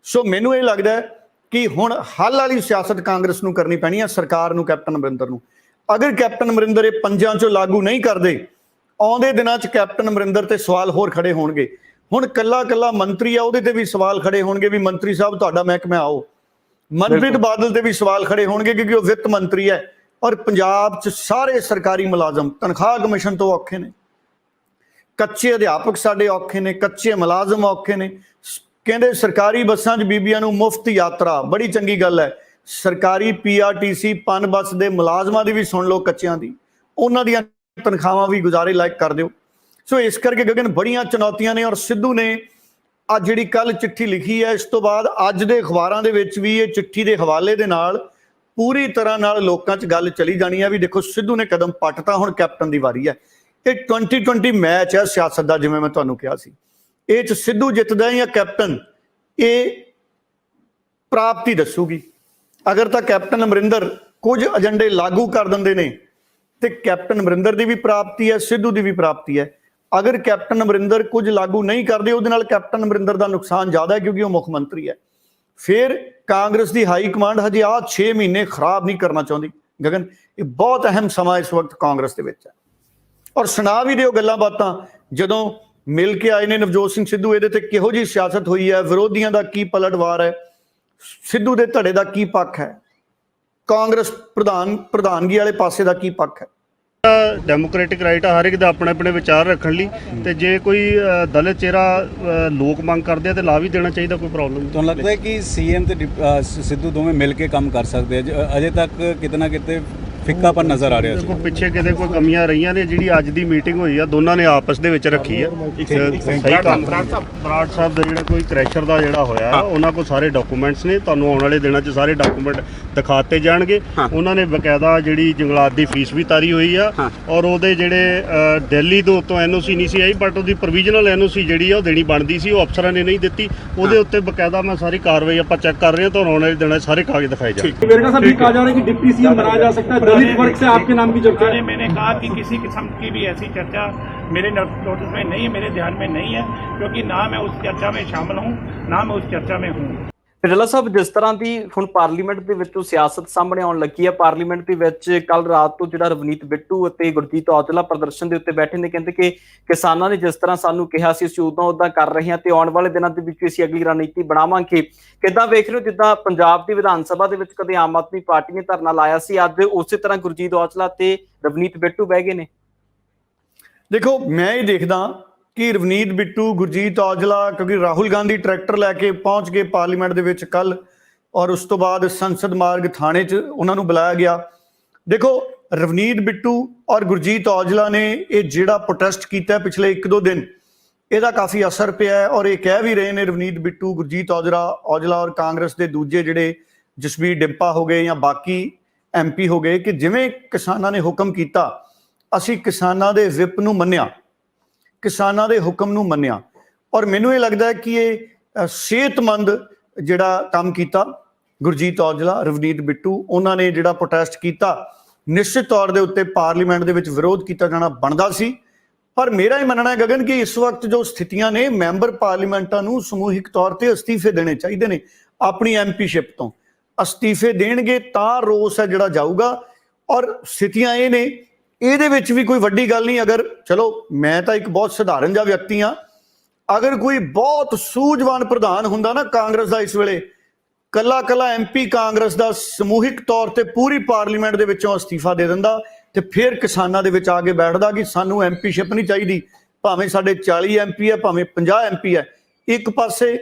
ਸੋ ਮੈਨੂੰ ਇਹ ਲੱਗਦਾ ਹੈ ਕਿ ਹੁਣ ਹੱਲ ਵਾਲੀ ਸਿਆਸਤ ਕਾਂਗਰਸ ਨੂੰ ਕਰਨੀ ਪੈਣੀ ਹੈ, ਸਰਕਾਰ ਨੂੰ, ਕੈਪਟਨ ਅਮਰਿੰਦਰ ਨੂੰ। ਅਗਰ ਕੈਪਟਨ ਅਮਰਿੰਦਰ ਇਹ ਪੰਜਾਂ 'ਚੋਂ ਲਾਗੂ ਨਹੀਂ ਕਰਦੇ, ਆਉਂਦੇ ਦਿਨਾਂ 'ਚ ਕੈਪਟਨ ਅਮਰਿੰਦਰ ਤੇ ਸਵਾਲ ਹੋਰ ਖੜੇ ਹੋਣਗੇ। ਹੁਣ ਕੱਲਾ ਮੰਤਰੀ ਆ, ਉਹਦੇ ਤੇ ਵੀ ਸਵਾਲ ਖੜੇ ਹੋਣਗੇ ਵੀ ਮੰਤਰੀ ਸਾਹਿਬ ਤੁਹਾਡਾ ਮਹਿਕਮਾ ਆਓ। ਮਨਪ੍ਰੀਤ ਬਾਦਲ ਤੇ ਵੀ ਸਵਾਲ ਖੜੇ ਹੋਣਗੇ ਕਿਉਂਕਿ ਉਹ ਵਿੱਤ ਮੰਤਰੀ ਹੈ। ਔਰ ਪੰਜਾਬ 'ਚ ਸਾਰੇ ਸਰਕਾਰੀ ਮੁਲਾਜ਼ਮ ਤਨਖਾਹ ਕਮਿਸ਼ਨ ਤੋਂ ਔਖੇ ਨੇ, ਕੱਚੇ ਅਧਿਆਪਕ ਸਾਡੇ ਔਖੇ ਨੇ, ਕੱਚੇ ਮੁਲਾਜ਼ਮ ਔਖੇ ਨੇ। ਕਹਿੰਦੇ ਸਰਕਾਰੀ ਬੱਸਾਂ 'ਚ ਬੀਬੀਆਂ ਨੂੰ ਮੁਫਤ ਯਾਤਰਾ, ਬੜੀ ਚੰਗੀ ਗੱਲ ਹੈ। ਸਰਕਾਰੀ PRTC ਪਨ ਬੱਸ ਦੇ ਮੁਲਾਜ਼ਮਾਂ ਦੀ ਵੀ ਸੁਣ ਲਓ, ਕੱਚਿਆਂ ਦੀ, ਉਹਨਾਂ ਦੀਆਂ ਤਨਖਾਹਾਂ ਵੀ ਗੁਜ਼ਾਰੇ ਲਾਇਕ ਕਰ ਦਿਓ। ਸੋ ਇਸ ਕਰਕੇ ਗਗਨ ਬੜੀਆਂ ਚੁਣੌਤੀਆਂ ਨੇ। ਔਰ ਸਿੱਧੂ ਨੇ ਅੱਜ ਜਿਹੜੀ ਕੱਲ ਚਿੱਠੀ ਲਿਖੀ ਹੈ, ਇਸ ਤੋਂ ਬਾਅਦ ਅੱਜ ਦੇ ਅਖਬਾਰਾਂ ਦੇ ਵਿੱਚ ਵੀ ਇਹ ਚਿੱਠੀ ਦੇ ਹਵਾਲੇ ਦੇ ਨਾਲ ਪੂਰੀ ਤਰ੍ਹਾਂ ਨਾਲ ਲੋਕਾਂ 'ਚ ਗੱਲ ਚਲੀ ਜਾਣੀ ਹੈ ਵੀ ਦੇਖੋ ਸਿੱਧੂ ਨੇ ਕਦਮ ਪੱਟਤਾ, ਹੁਣ ਕੈਪਟਨ ਦੀ ਵਾਰੀ ਹੈ। ਇਹ 2020 ਮੈਚ ਹੈ ਸਿਆਸਤ ਦਾ, ਜਿਵੇਂ ਮੈਂ ਤੁਹਾਨੂੰ ਕਿਹਾ ਸੀ। ਇਹ 'ਚ ਸਿੱਧੂ ਜਿੱਤਦਾ ਜਾਂ ਕੈਪਟਨ, ਇਹ ਪ੍ਰਾਪਤੀ ਦੱਸੂਗੀ। ਅਗਰ ਤਾਂ ਕੈਪਟਨ ਅਮਰਿੰਦਰ ਕੁਝ ਏਜੰਡੇ ਲਾਗੂ ਕਰ ਦਿੰਦੇ ਨੇ ਤੇ ਕੈਪਟਨ ਅਮਰਿੰਦਰ ਦੀ ਵੀ ਪ੍ਰਾਪਤੀ ਹੈ, ਸਿੱਧੂ ਦੀ ਵੀ ਪ੍ਰਾਪਤੀ ਹੈ। ਅਗਰ ਕੈਪਟਨ ਅਮਰਿੰਦਰ ਕੁਝ ਲਾਗੂ ਨਹੀਂ ਕਰਦੇ, ਉਹਦੇ ਨਾਲ ਕੈਪਟਨ ਅਮਰਿੰਦਰ ਦਾ ਨੁਕਸਾਨ ਜ਼ਿਆਦਾ ਹੈ ਕਿਉਂਕਿ ਉਹ ਮੁੱਖ ਮੰਤਰੀ ਹੈ। ਫਿਰ ਕਾਂਗਰਸ ਦੀ ਹਾਈ ਕਮਾਂਡ ਹਜੇ 6 ਮਹੀਨੇ ਖਰਾਬ ਨਹੀਂ ਕਰਨਾ ਚਾਹੁੰਦੀ। ਗਗਨ, ਇਹ ਬਹੁਤ ਅਹਿਮ ਸਮਾਂ ਇਸ ਵਕਤ ਕਾਂਗਰਸ ਦੇ ਵਿੱਚ ਹੈ। ਔਰ ਸੁਣਾ ਵੀ ਦਿਓ ਗੱਲਾਂ ਬਾਤਾਂ, ਜਦੋਂ ਮਿਲ ਕੇ ਆਏ ਨੇ ਨਵਜੋਤ ਸਿੰਘ ਸਿੱਧੂ, ਇਹਦੇ ਤੇ ਕਿਹੋ ਜਿਹੀ ਸਿਆਸਤ ਹੋਈ ਹੈ, ਵਿਰੋਧੀਆਂ ਦਾ ਕੀ ਪਲਟਵਾਰ ਹੈ, ਸਿੱਧੂ ਦੇ ਧੜੇ ਦਾ ਕੀ ਪੱਖ ਹੈ, ਕਾਂਗਰਸ ਪ੍ਰਧਾਨਗੀ ਵਾਲੇ ਪਾਸੇ ਦਾ ਕੀ ਪੱਖ ਹੈ।
ਡੈਮੋਕ੍ਰੈਟਿਕ ਰਾਈਟ ਆ ਹਰ ਇੱਕ ਦਾ ਆਪਣੇ ਆਪਣੇ ਵਿਚਾਰ ਰੱਖਣ ਲਈ, ਤੇ ਜੇ ਕੋਈ ਦਲਿਤ ਚਿਹਰਾ ਲੋਕ ਮੰਗ ਕਰਦੇ ਆ ਤੇ ਲਾ ਵੀ ਦੇਣਾ ਚਾਹੀਦਾ, ਕੋਈ ਪ੍ਰੋਬਲਮ ਨਹੀਂ।
ਤੁਹਾਨੂੰ ਲੱਗਦਾ ਹੈ ਕਿ ਸੀਐਮ ਤੇ ਸਿੱਧੂ ਦੋਵੇਂ ਮਿਲ ਕੇ ਕੰਮ ਕਰ ਸਕਦੇ ਆ? ਅਜੇ ਤੱਕ ਕਿਤੇ ਨਾ ਕਿਤੇ ਫਿੱਕਾਪਨ ਨਜ਼ਰ ਆ ਰਿਹਾ ਸੀ।
ਦੇਖੋ ਪਿੱਛੇ ਕਿਤੇ ਕੋਈ ਕਮੀਆਂ ਰਹੀਆਂ ਨੇ, ਜਿਹੜੀ ਅੱਜ ਦੀ ਮੀਟਿੰਗ ਹੋਈ ਆ ਦੋਨਾਂ ਨੇ ਆਪਸ ਦੇ ਵਿੱਚ ਰੱਖੀ ਆ। ਸਹੀ ਕੰਮ ਬਰਾੜ ਸਾਹਿਬ ਦਾ ਜਿਹੜਾ ਕੋਈ ਕ੍ਰੈਸ਼ਰ ਦਾ ਜਿਹੜਾ ਹੋਇਆ ਉਹਨਾਂ ਕੋਲ ਸਾਰੇ ਡਾਕੂਮੈਂਟਸ ਨੇ, ਤੁਹਾਨੂੰ ਆਉਣ ਵਾਲੇ ਦਿਨਾਂ 'ਚ ਸਾਰੇ ਡਾਕੂਮੈਂਟ ਦਿਖਾਤੇ ਜਾਣਗੇ। ਉਹਨਾਂ ਨੇ ਬਕਾਇਦਾ ਜਿਹੜੀ ਜੰਗਲਾਤ ਦੀ ਫੀਸ ਵੀ ਤਾਰੀ ਹੋਈ ਆ, ਔਰ ਉਹਦੇ ਜਿਹੜੇ ਦਿੱਲੀ ਤੋਂ ਉੱਤੋਂ ਐਨਓਸੀ ਨਹੀਂ ਸੀ ਆਈ, ਬਟ ਉਹਦੀ ਪ੍ਰੋਵੀਜ਼ਨਲ ਐਨਓਸੀ ਜਿਹੜੀ ਆ ਉਹ ਦੇਣੀ ਬਣਦੀ ਸੀ, ਉਹ ਅਫਸਰਾਂ ਨੇ ਨਹੀਂ ਦਿੱਤੀ। ਉਹਦੇ ਉੱਤੇ ਬਕਾਇਦਾ ਮੈਂ ਸਾਰੀ ਕਾਰਵਾਈ ਆਪਾਂ ਚੈੱਕ ਕਰ ਰਹੇ ਹਾਂ, ਤੁਹਾਨੂੰ ਆਉਣ ਵਾਲੇ ਦਿਨਾਂ 'ਚ ਸਾਰੇ ਕਾਗਜ਼ ਦਿਖਾਏ ਜਾਣਗੇ।
वेरका साहब, ये कहा जा रहा है कि डिप्टी सीएम बनाया जा सकता है, दलित वर्ग से आपके नाम की चर्चा है।
मैंने कहा कि किसी किस्म की भी ऐसी चर्चा मेरे नोटिस में नहीं है, मेरे ध्यान में नहीं है, क्योंकि ना मैं उस चर्चा में शामिल हूँ, ना मैं उस चर्चा में हूँ।
ਢਿੱਲੋਂ ਸਾਹਿਬ, ਜਿਸ ਤਰ੍ਹਾਂ ਦੀ ਹੁਣ ਪਾਰਲੀਮੈਂਟ ਦੇ ਵਿੱਚੋਂ ਸਿਆਸਤ ਸਾਹਮਣੇ ਆਉਣ ਲੱਗੀ ਹੈ, ਪਾਰਲੀਮੈਂਟ ਦੇ ਵਿੱਚ ਕੱਲ ਰਾਤ ਤੋਂ ਜਿਹੜਾ ਰਵਨੀਤ ਬਿੱਟੂ ਅਤੇ ਗੁਰਜੀਤ ਔਜਲਾ ਪ੍ਰਦਰਸ਼ਨ ਦੇ ਉੱਤੇ ਬੈਠੇ ਨੇ, ਕਹਿੰਦੇ ਕਿ ਕਿਸਾਨਾਂ ਨੇ ਜਿਸ ਤਰ੍ਹਾਂ ਸਾਨੂੰ ਕਿਹਾ ਸੀ ਅਸੀਂ ਉਦਾਂ ਕਰ ਰਹੇ ਹਾਂ ਤੇ ਆਉਣ ਵਾਲੇ ਦਿਨਾਂ ਦੇ ਵਿੱਚ ਅਸੀਂ ਅਗਲੀ ਰਣਨੀਤੀ ਬਣਾਵਾਂਗੇ। ਕਿੱਦਾਂ ਵੇਖ ਰਹੇ ਹੋ, ਜਿੱਦਾਂ ਪੰਜਾਬ ਦੀ ਵਿਧਾਨ ਸਭਾ ਦੇ ਵਿੱਚ ਕਦੇ ਆਮ ਆਦਮੀ ਪਾਰਟੀ ਨੇ ਧਰਨਾ ਲਾਇਆ ਸੀ, ਅੱਜ ਉਸੇ ਤਰ੍ਹਾਂ ਗੁਰਜੀਤ ਔਜਲਾ ਤੇ ਰਵਨੀਤ ਬਿੱਟੂ ਬਹਿ ਗਏ ਨੇ?
ਦੇਖੋ, ਮੈਂ ਇਹ ਦੇਖਦਾ ਕਿ ਰਵਨੀਤ ਬਿੱਟੂ, ਗੁਰਜੀਤ ਔਜਲਾ, ਕਿਉਂਕਿ ਰਾਹੁਲ ਗਾਂਧੀ ਟਰੈਕਟਰ ਲੈ ਕੇ ਪਹੁੰਚ ਗਏ ਪਾਰਲੀਮੈਂਟ ਦੇ ਵਿੱਚ ਕੱਲ, ਔਰ ਉਸ ਤੋਂ ਬਾਅਦ ਸੰਸਦ ਮਾਰਗ ਥਾਣੇ 'ਚ ਉਹਨਾਂ ਨੂੰ ਬੁਲਾਇਆ ਗਿਆ। ਦੇਖੋ, ਰਵਨੀਤ ਬਿੱਟੂ ਔਰ ਗੁਰਜੀਤ ਔਜਲਾ ਨੇ ਇਹ ਜਿਹੜਾ ਪ੍ਰੋਟੈਸਟ ਕੀਤਾ ਪਿਛਲੇ 1-2 ਦਿਨ, ਇਹਦਾ ਕਾਫੀ ਅਸਰ ਪਿਆ ਹੈ, ਔਰ ਇਹ ਕਹਿ ਵੀ ਰਹੇ ਨੇ ਰਵਨੀਤ ਬਿੱਟੂ, ਗੁਰਜੀਤ ਔਜਲਾ ਔਰ ਕਾਂਗਰਸ ਦੇ ਦੂਜੇ ਜਿਹੜੇ ਜਸਬੀਰ ਡਿੰਪਾ ਹੋ ਗਏ ਜਾਂ ਬਾਕੀ MP ਹੋ ਗਏ, ਕਿ ਜਿਵੇਂ ਕਿਸਾਨਾਂ ਨੇ ਹੁਕਮ ਕੀਤਾ ਅਸੀਂ ਕਿਸਾਨਾਂ ਦੇ ਵਿਪ ਨੂੰ ਮੰਨਿਆ, ਕਿਸਾਨਾਂ ਦੇ ਹੁਕਮ ਨੂੰ ਮੰਨਿਆ। ਔਰ ਮੈਨੂੰ ਇਹ ਲੱਗਦਾ ਹੈ ਕਿ ਇਹ ਸਿਹਤਮੰਦ ਜਿਹੜਾ ਕੰਮ ਕੀਤਾ ਗੁਰਜੀਤ ਔਜਲਾ, ਰਵਨੀਤ ਬਿੱਟੂ, ਉਹਨਾਂ ਨੇ ਜਿਹੜਾ ਪ੍ਰੋਟੈਸਟ ਕੀਤਾ, ਨਿਸ਼ਚਿਤ ਤੌਰ ਦੇ ਉੱਤੇ ਪਾਰਲੀਮੈਂਟ ਦੇ ਵਿੱਚ ਵਿਰੋਧ ਕੀਤਾ ਜਾਣਾ ਬਣਦਾ ਸੀ। ਪਰ ਮੇਰਾ ਇਹ ਮੰਨਣਾ ਹੈ ਗਗਨ ਕਿ ਇਸ ਵਕਤ ਜੋ ਸਥਿਤੀਆਂ ਨੇ, ਮੈਂਬਰ ਪਾਰਲੀਮੈਂਟਾਂ ਨੂੰ ਸਮੂਹਿਕ ਤੌਰ ਤੇ ਅਸਤੀਫੇ ਦੇਣੇ ਚਾਹੀਦੇ ਨੇ, ਆਪਣੀ MPਸ਼ਿਪ ਤੋਂ ਅਸਤੀਫੇ ਦੇਣਗੇ ਤਾਂ ਰੋਸ ਹੈ ਜਿਹੜਾ ਜਾਊਗਾ। ਔਰ ਸਥਿਤੀਆਂ ਇਹ ਨੇ, ਇਹਦੇ ਵਿੱਚ ਵੀ ਕੋਈ ਵੱਡੀ ਗੱਲ ਨਹੀਂ। ਅਗਰ ਚਲੋ ਮੈਂ ਤਾਂ ਇੱਕ ਬਹੁਤ ਸਧਾਰਨ ਜਿਹਾ ਵਿਅਕਤੀ ਹਾਂ, ਅਗਰ ਕੋਈ ਬਹੁਤ ਸੂਝਵਾਨ ਪ੍ਰਧਾਨ ਹੁੰਦਾ ਨਾ ਕਾਂਗਰਸ ਦਾ ਇਸ ਵੇਲੇ, ਕੱਲਾ MP ਕਾਂਗਰਸ ਦਾ ਸਮੂਹਿਕ ਤੌਰ ਤੇ ਪੂਰੀ ਪਾਰਲੀਮੈਂਟ ਦੇ ਵਿੱਚੋਂ ਅਸਤੀਫਾ ਦੇ ਦਿੰਦਾ ਤੇ ਫਿਰ ਕਿਸਾਨਾਂ ਦੇ ਵਿੱਚ ਆ ਕੇ ਬੈਠਦਾ ਕਿ ਸਾਨੂੰ MPਸ਼ਿਪ ਨਹੀਂ ਚਾਹੀਦੀ, ਭਾਵੇਂ ਸਾਡੇ 40 MP ਹੈ, ਭਾਵੇਂ 50 MP ਹੈ। ਇੱਕ ਪਾਸੇ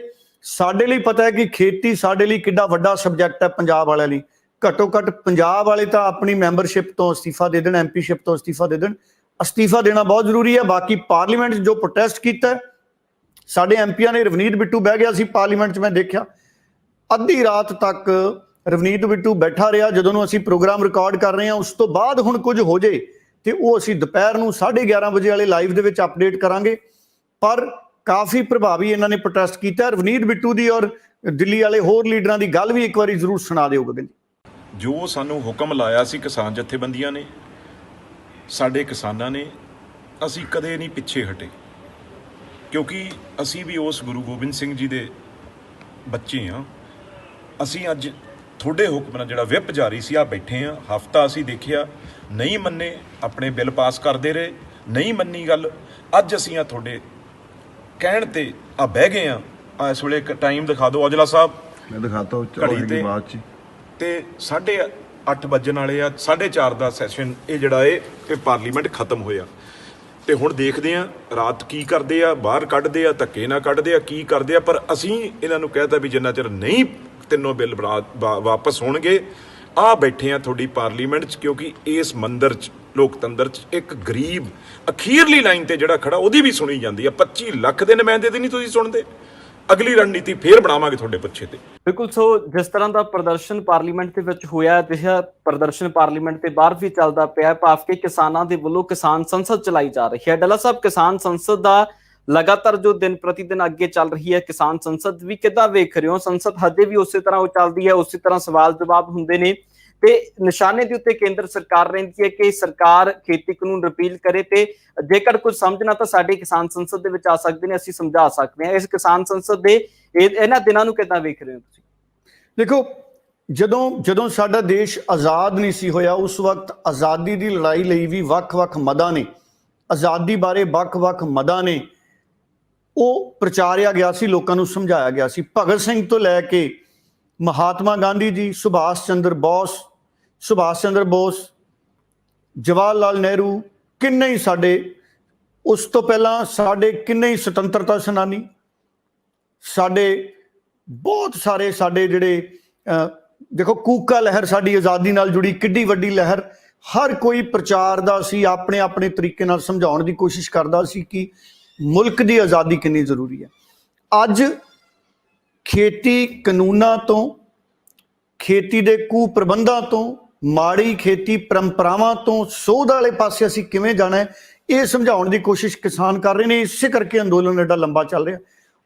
ਸਾਡੇ ਲਈ ਪਤਾ ਹੈ ਕਿ ਖੇਤੀ ਸਾਡੇ ਲਈ ਕਿੱਡਾ ਵੱਡਾ ਸਬਜੈਕਟ ਹੈ ਪੰਜਾਬ ਵਾਲਿਆਂ ਲਈ। ਘੱਟੋ ਘੱਟ ਪੰਜਾਬ ਵਾਲੇ ਤਾਂ ਆਪਣੀ ਮੈਂਬਰਸ਼ਿਪ ਤੋਂ ਅਸਤੀਫਾ ਦੇ ਦੇਣ, MPਸ਼ਿਪ ਤੋਂ ਅਸਤੀਫਾ ਦੇ ਦੇਣ। ਅਸਤੀਫਾ ਦੇਣਾ ਬਹੁਤ ਜ਼ਰੂਰੀ ਹੈ। ਬਾਕੀ ਪਾਰਲੀਮੈਂਟ 'ਚ ਜੋ ਪ੍ਰੋਟੈਸਟ ਕੀਤਾ ਸਾਡੇ MPਆਂ ਨੇ, ਰਵਨੀਤ ਬਿੱਟੂ ਬਹਿ ਗਿਆ ਸੀ ਪਾਰਲੀਮੈਂਟ 'ਚ, ਮੈਂ ਦੇਖਿਆ ਅੱਧੀ ਰਾਤ ਤੱਕ ਰਵਨੀਤ ਬਿੱਟੂ ਬੈਠਾ ਰਿਹਾ। ਜਦੋਂ ਨੂੰ ਅਸੀਂ ਪ੍ਰੋਗਰਾਮ ਰਿਕਾਰਡ ਕਰ ਰਹੇ ਹਾਂ, ਉਸ ਤੋਂ ਬਾਅਦ ਹੁਣ ਕੁਝ ਹੋ ਜੇ ਤੇ ਉਹ ਅਸੀਂ ਦੁਪਹਿਰ ਨੂੰ 11:30 ਵਜੇ ਵਾਲੇ ਲਾਈਵ ਦੇ ਵਿੱਚ ਅਪਡੇਟ ਕਰਾਂਗੇ। ਪਰ ਕਾਫੀ ਪ੍ਰਭਾਵੀ ਇਹਨਾਂ ਨੇ ਪ੍ਰੋਟੈਸਟ ਕੀਤਾ। ਰਵਨੀਤ ਬਿੱਟੂ ਦੀ ਔਰ ਦਿੱਲੀ ਵਾਲੇ ਹੋਰ ਲੀਡਰਾਂ ਦੀ ਗੱਲ ਵੀ ਇੱਕ ਵਾਰੀ ਜ਼ਰੂਰ ਸੁਣਾ ਦਿਓ ਗਗਨ।
ਜੋ ਸਾਨੂੰ ਹੁਕਮ ਲਾਇਆ ਸੀ ਕਿਸਾਨ ਜਥੇਬੰਦੀਆਂ ਨੇ, ਸਾਡੇ ਕਿਸਾਨਾਂ ਨੇ, ਅਸੀਂ ਕਦੇ ਨਹੀਂ ਪਿੱਛੇ ਹਟੇ, ਕਿਉਂਕਿ ਅਸੀਂ ਵੀ ਉਸ ਗੁਰੂ ਗੋਬਿੰਦ ਸਿੰਘ ਜੀ ਦੇ ਬੱਚੇ ਹਾਂ। ਅਸੀਂ ਅੱਜ ਤੁਹਾਡੇ ਹੁਕਮ ਨਾਲ ਜਿਹੜਾ ਵਿਪ ਜਾਰੀ ਸੀ ਆ ਬੈਠੇ ਹਾਂ। ਹਫਤਾ ਅਸੀਂ ਦੇਖਿਆ, ਨਹੀਂ ਮੰਨੇ, ਆਪਣੇ ਬਿੱਲ ਪਾਸ ਕਰਦੇ ਰਹੇ, ਨਹੀਂ ਮੰਨੀ ਗੱਲ। ਅੱਜ ਅਸੀਂ ਆ ਤੁਹਾਡੇ ਕਹਿਣ ਤੇ ਆ ਬਹਿ ਗਏ ਆ। ਇਸ ਵੇਲੇ ਇੱਕ ਟਾਈਮ ਦਿਖਾ ਦਿਓ ਔਜਲਾ ਸਾਹਿਬ,
ਮੈਂ ਦਿਖਾਤਾ
ਘੜੀ ਤੇ
ਬਾਅਦ ਚ,
ਤੇ 8:30 ਵੱਜਣ ਵਾਲੇ ਆ। 4:30 ਦਾ ਸੈਸ਼ਨ ਇਹ ਜਿਹੜਾ ਇਹ ਪਾਰਲੀਮੈਂਟ ਖਤਮ ਹੋਇਆ। ਤੇ ਹੁਣ ਦੇਖਦੇ ਆ ਰਾਤ ਕੀ ਕਰਦੇ ਆ, ਬਾਹਰ ਕੱਢਦੇ ਆ, ਧੱਕੇ ਨਾਲ ਕੱਢਦੇ ਆ, ਕੀ ਕਰਦੇ ਆ। ਪਰ ਅਸੀਂ ਇਹਨਾਂ ਨੂੰ ਕਹਿਤਾ ਵੀ ਜਿੰਨਾ ਚਿਰ ਨਹੀਂ ਤਿੰਨੋਂ ਬਿੱਲ ਵਾਪਸ ਹੋਣਗੇ, ਆ ਬੈਠੇ ਆ ਤੁਹਾਡੀ ਪਾਰਲੀਮੈਂਟ 'ਚ, ਕਿਉਂਕਿ ਇਸ ਮੰਦਰ 'ਚ, ਲੋਕਤੰਤਰ 'ਚ ਇੱਕ ਗਰੀਬ ਅਖੀਰਲੀ ਲਾਈਨ ਤੇ ਜਿਹੜਾ ਖੜਾ ਉਹਦੀ ਵੀ ਸੁਣੀ ਜਾਂਦੀ ਆ। 25 ਲੱਖ ਦੇ ਨੁਮਾਇੰਦੇ ਦੀ ਨਹੀਂ ਤੁਸੀਂ ਸੁਣਦੇ। ਅਗਲੀ ਰਣਨੀਤੀ ਫੇਰ ਬਣਾਵਾਂਗੇ ਤੁਹਾਡੇ ਪਿੱਛੇ ਤੇ।
ਬਿਲਕੁਲ। ਸੋ ਜਿਸ ਤਰ੍ਹਾਂ ਦਾ ਪ੍ਰਦਰਸ਼ਨ ਪਾਰਲੀਮੈਂਟ ਦੇ ਵਿੱਚ ਹੋਇਆ, ਅਜਿਹਾ ਪ੍ਰਦਰਸ਼ਨ ਪਾਰਲੀਮੈਂਟ ਦੇ ਬਾਹਰ ਵੀ ਚੱਲਦਾ ਪਿਆ, ਭਾਵ ਕਿ ਕਿਸਾਨਾਂ ਦੇ ਵੱਲੋਂ ਕਿਸਾਨ ਸੰਸਦ ਚਲਾਈ ਜਾ ਰਹੀ ਹੈ। ਡੱਲਾ ਸਾਹਿਬ, ਕਿਸਾਨ ਸੰਸਦ ਦਾ ਲਗਾਤਾਰ ਜੋ ਦਿਨ ਪ੍ਰਤੀ ਦਿਨ ਅੱਗੇ ਚੱਲ ਰਹੀ ਹੈ ਕਿਸਾਨ ਸੰਸਦ, ਵੀ ਕਿੱਦਾਂ ਵੇਖ ਰਹੇ ਹੋ? ਸੰਸਦ ਹਜੇ ਵੀ ਉਸੇ ਤਰ੍ਹਾਂ ਉਹ ਚੱਲਦੀ ਹੈ, ਉਸੇ ਤਰ੍ਹਾਂ ਸਵਾਲ ਜਵਾਬ ਹੁੰਦੇ ਨੇ ਤੇ ਨਿਸ਼ਾਨੇ ਦੇ ਉੱਤੇ ਕੇਂਦਰ ਸਰਕਾਰ ਰਹਿੰਦੀ ਹੈ ਕਿ ਸਰਕਾਰ ਖੇਤੀ ਕਾਨੂੰਨ ਰਿਪੀਲ ਕਰੇ ਤੇ ਜੇਕਰ ਕੁਝ ਸਮਝਣਾ ਤਾਂ ਸਾਡੇ ਕਿਸਾਨ ਸੰਸਦ ਦੇ ਵਿੱਚ ਆ ਸਕਦੇ ਨੇ, ਅਸੀਂ ਸਮਝਾ ਸਕਦੇ ਹਾਂ। ਇਸ ਕਿਸਾਨ ਸੰਸਦ ਦੇ ਇਹਨਾਂ ਦਿਨਾਂ ਨੂੰ ਕਿੱਦਾਂ ਵੇਖ ਰਹੇ ਹੋ ਤੁਸੀਂ?
ਦੇਖੋ, ਜਦੋਂ ਸਾਡਾ ਦੇਸ਼ ਆਜ਼ਾਦ ਨਹੀਂ ਸੀ ਹੋਇਆ, ਉਸ ਵਕਤ ਆਜ਼ਾਦੀ ਦੀ ਲੜਾਈ ਲਈ ਵੀ ਵੱਖ-ਵੱਖ ਮਦਾਂ ਨੇ, ਆਜ਼ਾਦੀ ਬਾਰੇ ਵੱਖ-ਵੱਖ ਮਦਾਂ ਨੇ ਉਹ ਪ੍ਰਚਾਰਿਆ ਗਿਆ ਸੀ, ਲੋਕਾਂ ਨੂੰ ਸਮਝਾਇਆ ਗਿਆ ਸੀ। ਭਗਤ ਸਿੰਘ ਤੋਂ ਲੈ ਕੇ ਮਹਾਤਮਾ ਗਾਂਧੀ ਜੀ, ਸੁਭਾਸ਼ ਚੰਦਰ ਬੋਸ, ਜਵਾਹਰ ਲਾਲ ਨਹਿਰੂ, ਕਿੰਨੇ ਹੀ ਸਾਡੇ ਉਸ ਤੋਂ ਪਹਿਲਾਂ ਸਾਡੇ ਕਿੰਨੇ ਹੀ ਸੁਤੰਤਰਤਾ ਸੈਨਾਨੀ, ਸਾਡੇ ਬਹੁਤ ਸਾਰੇ ਸਾਡੇ ਜਿਹੜੇ ਦੇਖੋ ਕੂਕਾ ਲਹਿਰ ਸਾਡੀ ਆਜ਼ਾਦੀ ਨਾਲ ਜੁੜੀ ਕਿੱਡੀ ਵੱਡੀ ਲਹਿਰ, ਹਰ ਕੋਈ ਪ੍ਰਚਾਰ ਦਾ ਸੀ, ਆਪਣੇ ਆਪਣੇ ਤਰੀਕੇ ਨਾਲ ਸਮਝਾਉਣ ਦੀ ਕੋਸ਼ਿਸ਼ ਕਰਦਾ ਸੀ ਕਿ ਮੁਲਕ ਦੀ ਆਜ਼ਾਦੀ ਕਿੰਨੀ ਜ਼ਰੂਰੀ ਹੈ। ਅੱਜ ਖੇਤੀ ਕਾਨੂੰਨਾਂ ਤੋਂ, ਖੇਤੀ ਦੇ ਕੁਪ੍ਰਬੰਧਾਂ ਤੋਂ, ਮਾੜੀ ਖੇਤੀ ਪਰੰਪਰਾਵਾਂ ਤੋਂ ਸੋਧ ਵਾਲੇ ਪਾਸੇ ਅਸੀਂ ਕਿਵੇਂ ਜਾਣਾ ਹੈ, ਇਹ ਸਮਝਾਉਣ ਦੀ ਕੋਸ਼ਿਸ਼ ਕਿਸਾਨ ਕਰ ਰਹੇ ਨੇ। ਇਸੇ ਕਰਕੇ ਅੰਦੋਲਨ ਐਡਾ ਲੰਬਾ ਚੱਲ ਰਿਹਾ।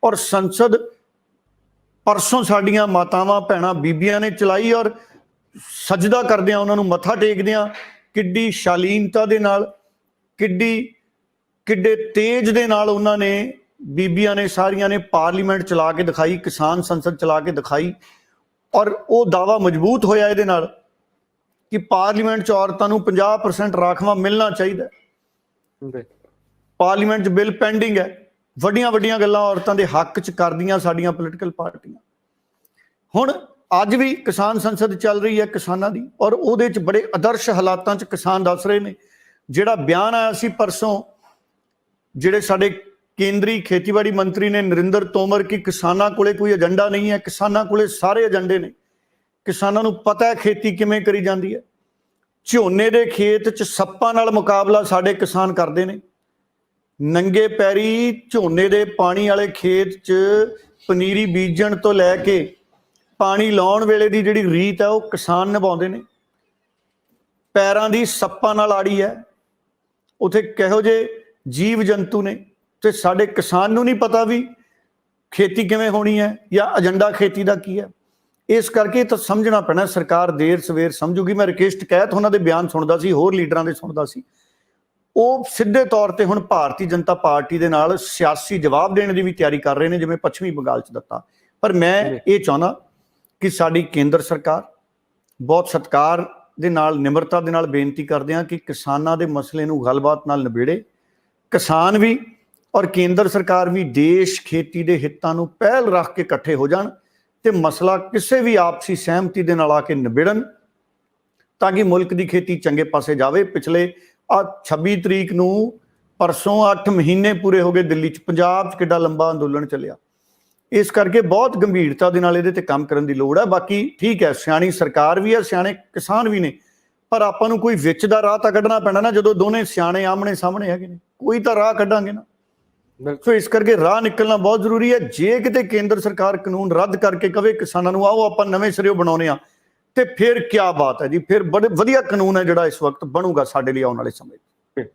ਔਰ ਸੰਸਦ ਪਰਸੋਂ ਸਾਡੀਆਂ ਮਾਤਾਵਾਂ ਭੈਣਾਂ ਬੀਬੀਆਂ ਨੇ ਚਲਾਈ, ਔਰ ਸਜਦਾ ਕਰਦਿਆਂ ਉਹਨਾਂ ਨੂੰ ਮੱਥਾ ਟੇਕਦਿਆਂ ਕਿੱਡੀ ਸ਼ਾਲੀਨਤਾ ਦੇ ਨਾਲ, ਕਿੱਡੇ ਤੇਜ ਦੇ ਨਾਲ ਉਹਨਾਂ ਨੇ, ਬੀਬੀਆਂ ਨੇ ਸਾਰੀਆਂ ਨੇ ਪਾਰਲੀਮੈਂਟ ਚਲਾ ਕੇ ਦਿਖਾਈ, ਕਿਸਾਨ ਸੰਸਦ ਚਲਾ ਕੇ ਦਿਖਾਈ। ਔਰ ਉਹ ਦਾਅਵਾ ਮਜ਼ਬੂਤ ਹੋਇਆ ਇਹਦੇ ਨਾਲ ਕਿ ਪਾਰਲੀਮੈਂਟ 'ਚ ਔਰਤਾਂ ਨੂੰ 50% ਰਾਖਵਾਂ ਮਿਲਣਾ ਚਾਹੀਦਾ। ਪਾਰਲੀਮੈਂਟ 'ਚ ਬਿੱਲ ਪੈਂਡਿੰਗ ਹੈ, ਵੱਡੀਆਂ ਵੱਡੀਆਂ ਗੱਲਾਂ ਔਰਤਾਂ ਦੇ ਹੱਕ 'ਚ ਕਰਦੀਆਂ ਸਾਡੀਆਂ ਪੋਲੀਟੀਕਲ ਪਾਰਟੀਆਂ। ਹੁਣ ਅੱਜ ਵੀ ਕਿਸਾਨ ਸੰਸਦ ਚੱਲ ਰਹੀ ਹੈ ਕਿਸਾਨਾਂ ਦੀ, ਔਰ ਉਹਦੇ 'ਚ ਬੜੇ ਆਦਰਸ਼ ਹਾਲਾਤਾਂ 'ਚ ਕਿਸਾਨ ਦੱਸ ਰਹੇ ਨੇ। ਜਿਹੜਾ ਬਿਆਨ ਆਇਆ ਸੀ ਪਰਸੋਂ, ਜਿਹੜੇ ਸਾਡੇ ਕੇਂਦਰੀ ਖੇਤੀਬਾੜੀ ਮੰਤਰੀ ਨੇ ਨਰਿੰਦਰ ਤੋਮਰ, ਕਿ ਕਿਸਾਨਾਂ ਕੋਲੇ ਕੋਈ ਏਜੰਡਾ ਨਹੀਂ ਹੈ, ਕਿਸਾਨਾਂ ਕੋਲੇ ਸਾਰੇ ਏਜੰਡੇ ਨੇ, ਕਿਸਾਨਾਂ ਨੂੰ ਪਤਾ ਹੈ ਖੇਤੀ ਕਿਵੇਂ ਕਰੀ ਜਾਂਦੀ ਹੈ। ਝੋਨੇ ਦੇ ਖੇਤ 'ਚ ਸੱਪਾਂ ਨਾਲ ਮੁਕਾਬਲਾ ਸਾਡੇ ਕਿਸਾਨ ਕਰਦੇ ਨੇ, ਨੰਗੇ ਪੈਰੀ ਝੋਨੇ ਦੇ ਪਾਣੀ ਵਾਲੇ ਖੇਤ 'ਚ ਪਨੀਰੀ ਬੀਜਣ ਤੋਂ ਲੈ ਕੇ ਪਾਣੀ ਲਾਉਣ ਵੇਲੇ ਦੀ ਜਿਹੜੀ ਰੀਤ ਹੈ ਉਹ ਕਿਸਾਨ ਨਿਭਾਉਂਦੇ ਨੇ। ਪੈਰਾਂ ਦੀ ਸੱਪਾਂ ਨਾਲ ਆੜੀ ਹੈ, ਉੱਥੇ ਕਿਹੋ ਜਿਹੇ ਜੀਵ ਜੰਤੂ ਨੇ, ਤੇ ਸਾਡੇ ਕਿਸਾਨ ਨੂੰ ਨਹੀਂ ਪਤਾ ਵੀ ਖੇਤੀ ਕਿਵੇਂ ਹੋਣੀ ਹੈ ਜਾਂ ਏਜੰਡਾ ਖੇਤੀ ਦਾ ਕੀ ਹੈ। ਇਸ ਕਰਕੇ ਤਾਂ ਸਮਝਣਾ ਪੈਣਾ, ਸਰਕਾਰ ਦੇਰ ਸਵੇਰ ਸਮਝੂਗੀ। ਮੈਂ ਰਕੇਸ਼ ਟਕੈਤ ਉਹਨਾਂ ਦੇ ਬਿਆਨ ਸੁਣਦਾ ਸੀ, ਹੋਰ ਲੀਡਰਾਂ ਦੇ ਸੁਣਦਾ ਸੀ, ਉਹ ਸਿੱਧੇ ਤੌਰ ਤੇ ਹੁਣ ਭਾਰਤੀ ਜਨਤਾ ਪਾਰਟੀ ਦੇ ਨਾਲ ਸਿਆਸੀ ਜਵਾਬ ਦੇਣ ਦੀ ਵੀ ਤਿਆਰੀ ਕਰ ਰਹੇ ਨੇ, ਜਿਵੇਂ ਪੱਛਮੀ ਬੰਗਾਲ 'ਚ ਦਿੱਤਾ। ਪਰ ਮੈਂ ਇਹ ਚਾਹੁੰਦਾ ਕਿ ਸਾਡੀ ਕੇਂਦਰ ਸਰਕਾਰ ਬਹੁਤ ਸਤਿਕਾਰ ਦੇ ਨਾਲ, ਨਿਮਰਤਾ ਦੇ ਨਾਲ ਬੇਨਤੀ ਕਰਦੇ ਹਾਂ ਕਿ ਕਿਸਾਨਾਂ ਦੇ ਮਸਲੇ ਨੂੰ ਗੱਲਬਾਤ ਨਾਲ ਨਿਬੇੜੇ। ਕਿਸਾਨ ਵੀ ਔਰ ਕੇਂਦਰ ਸਰਕਾਰ ਵੀ ਦੇਸ਼ ਖੇਤੀ ਦੇ ਹਿੱਤਾਂ ਨੂੰ ਪਹਿਲ ਰੱਖ ਕੇ ਇਕੱਠੇ ਹੋ ਜਾਣ ਤੇ ਮਸਲਾ ਕਿਸੇ ਵੀ ਆਪਸੀ ਸਹਿਮਤੀ ਦੇ ਨਾਲ ਆ ਕੇ ਨਿਬੇੜਨ, ਤਾਂ ਕਿ ਮੁਲਕ ਦੀ ਖੇਤੀ ਚੰਗੇ ਪਾਸੇ ਜਾਵੇ। ਪਿਛਲੇ 26 ਤਰੀਕ ਨੂੰ ਪਰਸੋਂ 8 ਮਹੀਨੇ ਪੂਰੇ ਹੋ ਗਏ ਦਿੱਲੀ 'ਚ, ਪੰਜਾਬ 'ਚ ਕਿੱਡਾ ਲੰਬਾ ਅੰਦੋਲਨ ਚੱਲਿਆ। ਇਸ ਕਰਕੇ ਬਹੁਤ ਗੰਭੀਰਤਾ ਦੇ ਨਾਲ ਇਹਦੇ ਤੇ ਕੰਮ ਕਰਨ ਦੀ ਲੋੜ ਹੈ। ਬਾਕੀ ਠੀਕ ਹੈ, ਸਿਆਣੀ ਸਰਕਾਰ ਵੀ ਹੈ, ਸਿਆਣੇ ਕਿਸਾਨ ਵੀ ਨੇ, ਪਰ ਆਪਾਂ ਨੂੰ ਕੋਈ ਵਿੱਚ ਦਾ ਰਾਹ ਤਾਂ ਕੱਢਣਾ ਪੈਣਾ ਨਾ। ਜਦੋਂ ਦੋਨੇ ਸਿਆਣੇ ਆਮਣੇ ਸਾਹਮਣੇ ਹੈਗੇ ਨੇ, ਕੋਈ ਤਾਂ ਰਾਹ ਕੱਢਾਂਗੇ ਨਾ। ਸੋ ਇਸ ਕਰਕੇ ਰਾਹ ਨਿਕਲਣਾ ਬਹੁਤ ਜ਼ਰੂਰੀ ਹੈ। ਜੇ ਕਿਤੇ ਕੇਂਦਰ ਸਰਕਾਰ ਕਾਨੂੰਨ ਰੱਦ ਕਰਕੇ ਕਵੇ ਕਿਸਾਨਾਂ ਨੂੰ ਆਓ ਆਪਾਂ ਨਵੇਂ ਸਿਰਿਓਂ ਬਣਾਉਣੇ ਆ, ਤੇ ਫਿਰ ਕੀ ਬਾਤ ਹੈ ਜੀ, ਫਿਰ ਬੜੇ ਵਧੀਆ ਕਾਨੂੰਨ ਹੈ ਜਿਹੜਾ ਇਸ ਵਕਤ ਬਣੂਗਾ ਸਾਡੇ ਲਈ ਆਉਣ ਵਾਲੇ ਸਮੇਂ 'ਚ।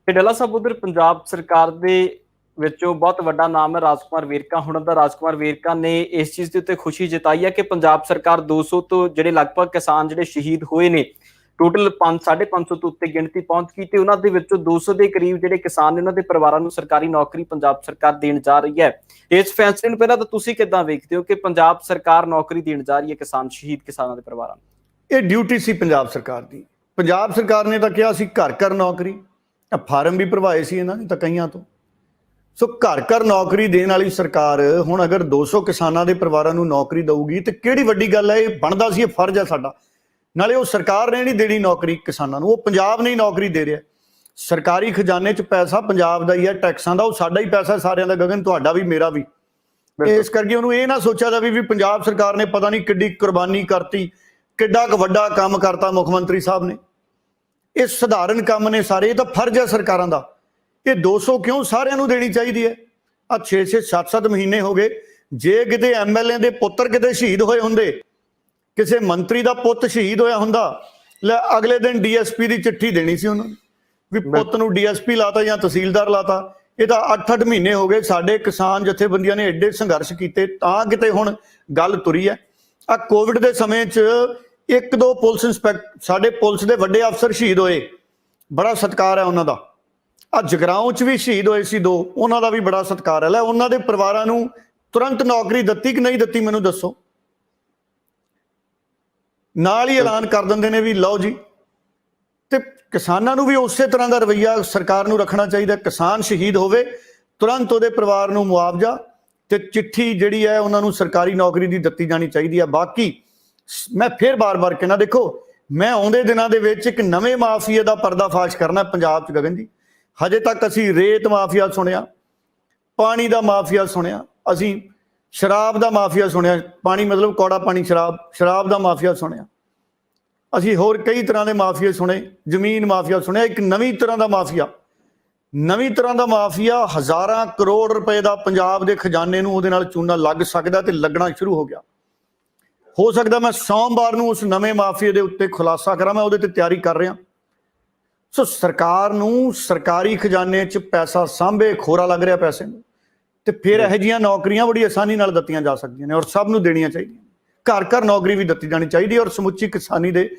ਤੇ ਡੱਲਾ ਸਾਹਿਬ, ਉਧਰ ਪੰਜਾਬ ਸਰਕਾਰ ਦੇ ਵਿੱਚੋਂ ਬਹੁਤ ਵੱਡਾ ਨਾਮ ਹੈ ਰਾਜਕੁਮਾਰ ਵੇਰਕਾ ਹੁਣਾਂ ਦਾ। ਰਾਜਕੁਮਾਰ ਵੇਰਕਾ ਨੇ ਇਸ ਚੀਜ਼ ਦੇ ਉੱਤੇ ਖੁਸ਼ੀ ਜਤਾਈ ਹੈ ਕਿ ਪੰਜਾਬ ਸਰਕਾਰ 200 ਤੋਂ ਜਿਹੜੇ ਲਗਭਗ ਕਿਸਾਨ ਜਿਹੜੇ ਸ਼ਹੀਦ ਹੋਏ ਨੇ, ਟੋਟਲ 550 ਤੋਂ ਉੱਤੇ ਗਿਣਤੀ ਪਹੁੰਚ ਗਈ, ਤੇ ਉਹਨਾਂ ਦੇ ਵਿੱਚੋਂ 200 ਦੇ ਕਰੀਬ ਜਿਹੜੇ ਕਿਸਾਨ ਨੇ, ਉਹਨਾਂ ਦੇ ਪਰਿਵਾਰਾਂ ਨੂੰ ਸਰਕਾਰੀ ਨੌਕਰੀ ਪੰਜਾਬ ਸਰਕਾਰ ਦੇਣ ਜਾ ਰਹੀ ਹੈ। ਇਸ ਫੈਸਲੇ ਨੂੰ ਪਹਿਲਾਂ ਤਾਂ ਤੁਸੀਂ ਕਿੱਦਾਂ ਵੇਖਦੇ ਹੋ ਕਿ ਪੰਜਾਬ ਸਰਕਾਰ ਨੌਕਰੀ ਦੇਣ ਜਾ ਰਹੀ ਹੈ ਸ਼ਹੀਦ ਕਿਸਾਨਾਂ ਦੇ ਪਰਿਵਾਰਾਂ ਨੂੰ? ਇਹ
ਡਿਊਟੀ ਸੀ ਪੰਜਾਬ ਸਰਕਾਰ ਦੀ। ਪੰਜਾਬ ਸਰਕਾਰ ਨੇ ਤਾਂ ਕਿਹਾ ਸੀ ਘਰ ਘਰ ਨੌਕਰੀ, ਫਾਰਮ ਵੀ ਭਰਵਾਏ ਸੀ ਇਹਨਾਂ ਨੇ ਤਾਂ ਕਈਆਂ ਤੋਂ। ਸੋ ਘਰ ਘਰ ਨੌਕਰੀ ਦੇਣ ਵਾਲੀ ਸਰਕਾਰ ਹੁਣ ਅਗਰ 200 ਕਿਸਾਨਾਂ ਦੇ ਪਰਿਵਾਰਾਂ ਨੂੰ ਨੌਕਰੀ ਦਊਗੀ ਤੇ ਕਿਹੜੀ ਵੱਡੀ ਗੱਲ ਹੈ। ਇਹ ਬਣਦਾ ਸੀ, ਇਹ ਫਰਜ਼ ਹੈ ਸਾਡਾ। ਨਾਲੇ ਉਹ ਸਰਕਾਰ ਨੇ ਨਹੀਂ ਦੇਣੀ ਨੌਕਰੀ ਕਿਸਾਨਾਂ ਨੂੰ, ਉਹ ਪੰਜਾਬ ਨਹੀਂ ਨੌਕਰੀ ਦੇ ਰਿਹਾ। ਸਰਕਾਰੀ ਖਜ਼ਾਨੇ 'ਚ ਪੈਸਾ ਪੰਜਾਬ ਦਾ ਹੀ ਹੈ, ਟੈਕਸਾਂ ਦਾ, ਉਹ ਸਾਡਾ ਹੀ ਪੈਸਾ ਸਾਰਿਆਂ ਦਾ, ਗਗਨ ਤੁਹਾਡਾ ਵੀ ਮੇਰਾ ਵੀ। ਇਸ ਕਰਕੇ ਉਹਨੂੰ ਇਹ ਨਾ ਸੋਚਿਆ ਜਾਵੇ ਵੀ ਪੰਜਾਬ ਸਰਕਾਰ ਨੇ ਪਤਾ ਨਹੀਂ ਕਿੱਡੀ ਕੁਰਬਾਨੀ ਕਰਤੀ, ਕਿੱਡਾ ਕੁ ਵੱਡਾ ਕੰਮ ਕਰਤਾ ਮੁੱਖ ਮੰਤਰੀ ਸਾਹਿਬ ਨੇ। ਇਹ ਸਧਾਰਨ ਕੰਮ ਨੇ ਸਾਰੇ, ਇਹ ਤਾਂ ਫਰਜ਼ ਹੈ ਸਰਕਾਰਾਂ ਦਾ। ਇਹ 200 ਕਿਉਂ ਸਾਰਿਆਂ ਨੂੰ ਦੇਣੀ ਚਾਹੀਦੀ ਹੈ? ਆ 6-6 7-7 ਮਹੀਨੇ ਹੋ ਗਏ। ਜੇ ਕਿਤੇ ਐਮਐਲਏ ਦੇ ਪੁੱਤਰ ਕਿਤੇ ਸ਼ਹੀਦ ਹੋਏ ਹੁੰਦੇ, ਕਿਸੇ ਮੰਤਰੀ ਦਾ ਪੁੱਤ ਸ਼ਹੀਦ ਹੋਇਆ ਹੁੰਦਾ, ਲੈ ਅਗਲੇ ਦਿਨ ਡੀਐਸਪੀ ਦੀ ਚਿੱਠੀ ਦੇਣੀ ਸੀ ਉਹਨਾਂ ਨੂੰ ਵੀ ਪੁੱਤ ਨੂੰ ਡੀਐਸਪੀ ਲਾਤਾ ਜਾਂ ਤਹਿਸੀਲਦਾਰ ਲਾਤਾ। ਇਹ ਤਾਂ 8-8 ਮਹੀਨੇ ਹੋ ਗਏ। ਸਾਡੇ ਕਿਸਾਨ ਜਥੇਬੰਦੀਆਂ ਨੇ ਐਡੇ ਸੰਘਰਸ਼ ਕੀਤੇ ਤਾਂ ਕਿਤੇ ਹੁਣ ਗੱਲ ਤੁਰੀ ਹੈ। ਆ ਕੋਵਿਡ ਦੇ ਸਮੇਂ 'ਚ 1-2 ਪੁਲਿਸ ਇੰਸਪੈਕਟਰ, ਸਾਡੇ ਪੁਲਿਸ ਦੇ ਵੱਡੇ ਅਫਸਰ ਸ਼ਹੀਦ ਹੋਏ, ਬੜਾ ਸਤਿਕਾਰ ਹੈ ਉਹਨਾਂ ਦਾ। ਆ ਜਗਰਾਉਂ 'ਚ ਵੀ ਸ਼ਹੀਦ ਹੋਏ ਸੀ 2, ਉਹਨਾਂ ਦਾ ਵੀ ਬੜਾ ਸਤਿਕਾਰ ਹੈ। ਲੈ ਉਹਨਾਂ ਦੇ ਪਰਿਵਾਰਾਂ ਨੂੰ ਤੁਰੰਤ ਨੌਕਰੀ ਦਿੱਤੀ ਕਿ ਨਹੀਂ ਦਿੱਤੀ ਮੈਨੂੰ ਦੱਸੋ। ਨਾਲ ਹੀ ਐਲਾਨ ਕਰ ਦਿੰਦੇ ਨੇ ਵੀ ਲਓ ਜੀ। ਤੇ ਕਿਸਾਨਾਂ ਨੂੰ ਵੀ ਉਸੇ ਤਰ੍ਹਾਂ ਦਾ ਰਵੱਈਆ ਸਰਕਾਰ ਨੂੰ ਰੱਖਣਾ ਚਾਹੀਦਾ। ਕਿਸਾਨ ਸ਼ਹੀਦ ਹੋਵੇ, ਤੁਰੰਤ ਉਹਦੇ ਪਰਿਵਾਰ ਨੂੰ ਮੁਆਵਜ਼ਾ ਤੇ ਚਿੱਠੀ ਜਿਹੜੀ ਹੈ ਉਹਨਾਂ ਨੂੰ ਸਰਕਾਰੀ ਨੌਕਰੀ ਦੀ ਦਿੱਤੀ ਜਾਣੀ ਚਾਹੀਦੀ ਹੈ। ਬਾਕੀ ਮੈਂ ਫਿਰ ਬਾਰ-ਬਾਰ ਕਹਿਣਾ, ਦੇਖੋ ਮੈਂ ਆਉਂਦੇ ਦਿਨਾਂ ਦੇ ਵਿੱਚ ਇੱਕ ਨਵੇਂ ਮਾਫੀਆ ਦਾ ਪਰਦਾਫਾਸ਼ ਕਰਨਾ ਪੰਜਾਬ 'ਚ ਗਗਨ ਜੀ। ਹਜੇ ਤੱਕ ਅਸੀਂ ਰੇਤ ਮਾਫੀਆ ਸੁਣਿਆ, ਪਾਣੀ ਦਾ ਮਾਫੀਆ ਸੁਣਿਆ, ਅਸੀਂ ਸ਼ਰਾਬ ਦਾ ਮਾਫੀਆ ਸੁਣਿਆ, ਪਾਣੀ ਮਤਲਬ ਕੌੜਾ ਪਾਣੀ, ਸ਼ਰਾਬ ਦਾ ਮਾਫੀਆ ਸੁਣਿਆ, ਅਸੀਂ ਹੋਰ ਕਈ ਤਰ੍ਹਾਂ ਦੇ ਮਾਫੀਆ ਸੁਣੇ, ਜ਼ਮੀਨ ਮਾਫੀਆ ਸੁਣਿਆ। ਇੱਕ ਨਵੀਂ ਤਰ੍ਹਾਂ ਦਾ ਮਾਫੀਆ ਹਜ਼ਾਰਾਂ ਕਰੋੜ ਰੁਪਏ ਦਾ ਪੰਜਾਬ ਦੇ ਖਜ਼ਾਨੇ ਨੂੰ ਉਹਦੇ ਨਾਲ ਚੂਨਾ ਲੱਗ ਸਕਦਾ ਤੇ ਲੱਗਣਾ ਸ਼ੁਰੂ ਹੋ ਗਿਆ। ਹੋ ਸਕਦਾ ਮੈਂ ਸੋਮਵਾਰ ਨੂੰ ਉਸ ਨਵੇਂ ਮਾਫੀਏ ਦੇ ਉੱਤੇ ਖੁਲਾਸਾ ਕਰਾਂ, ਮੈਂ ਉਹਦੇ ਤੇ ਤਿਆਰੀ ਕਰ ਰਿਹਾ। ਸੋ ਸਰਕਾਰ ਨੂੰ ਸਰਕਾਰੀ ਖਜ਼ਾਨੇ 'ਚ ਪੈਸਾ ਸਾਂਭੇ ਖੋਰਾ ਲੱਗ ਰਿਹਾ ਪੈਸੇ ਨੂੰ, ਤੇ ਫਿਰ ਇਹੋ ਜਿਹੀਆਂ ਨੌਕਰੀਆਂ ਬੜੀ ਆਸਾਨੀ ਨਾਲ ਦਿੱਤੀਆਂ ਜਾ ਸਕਦੀਆਂ ਨੇ ਔਰ ਸਭ ਨੂੰ ਦੇਣੀਆਂ ਚਾਹੀਦੀਆਂ। ਘਰ ਘਰ ਨੌਕਰੀ ਵੀ ਦਿੱਤੀ ਜਾਣੀ ਚਾਹੀਦੀ ਔਰ ਸਮੁੱਚੀ ਕਿਸਾਨੀ ਦੇ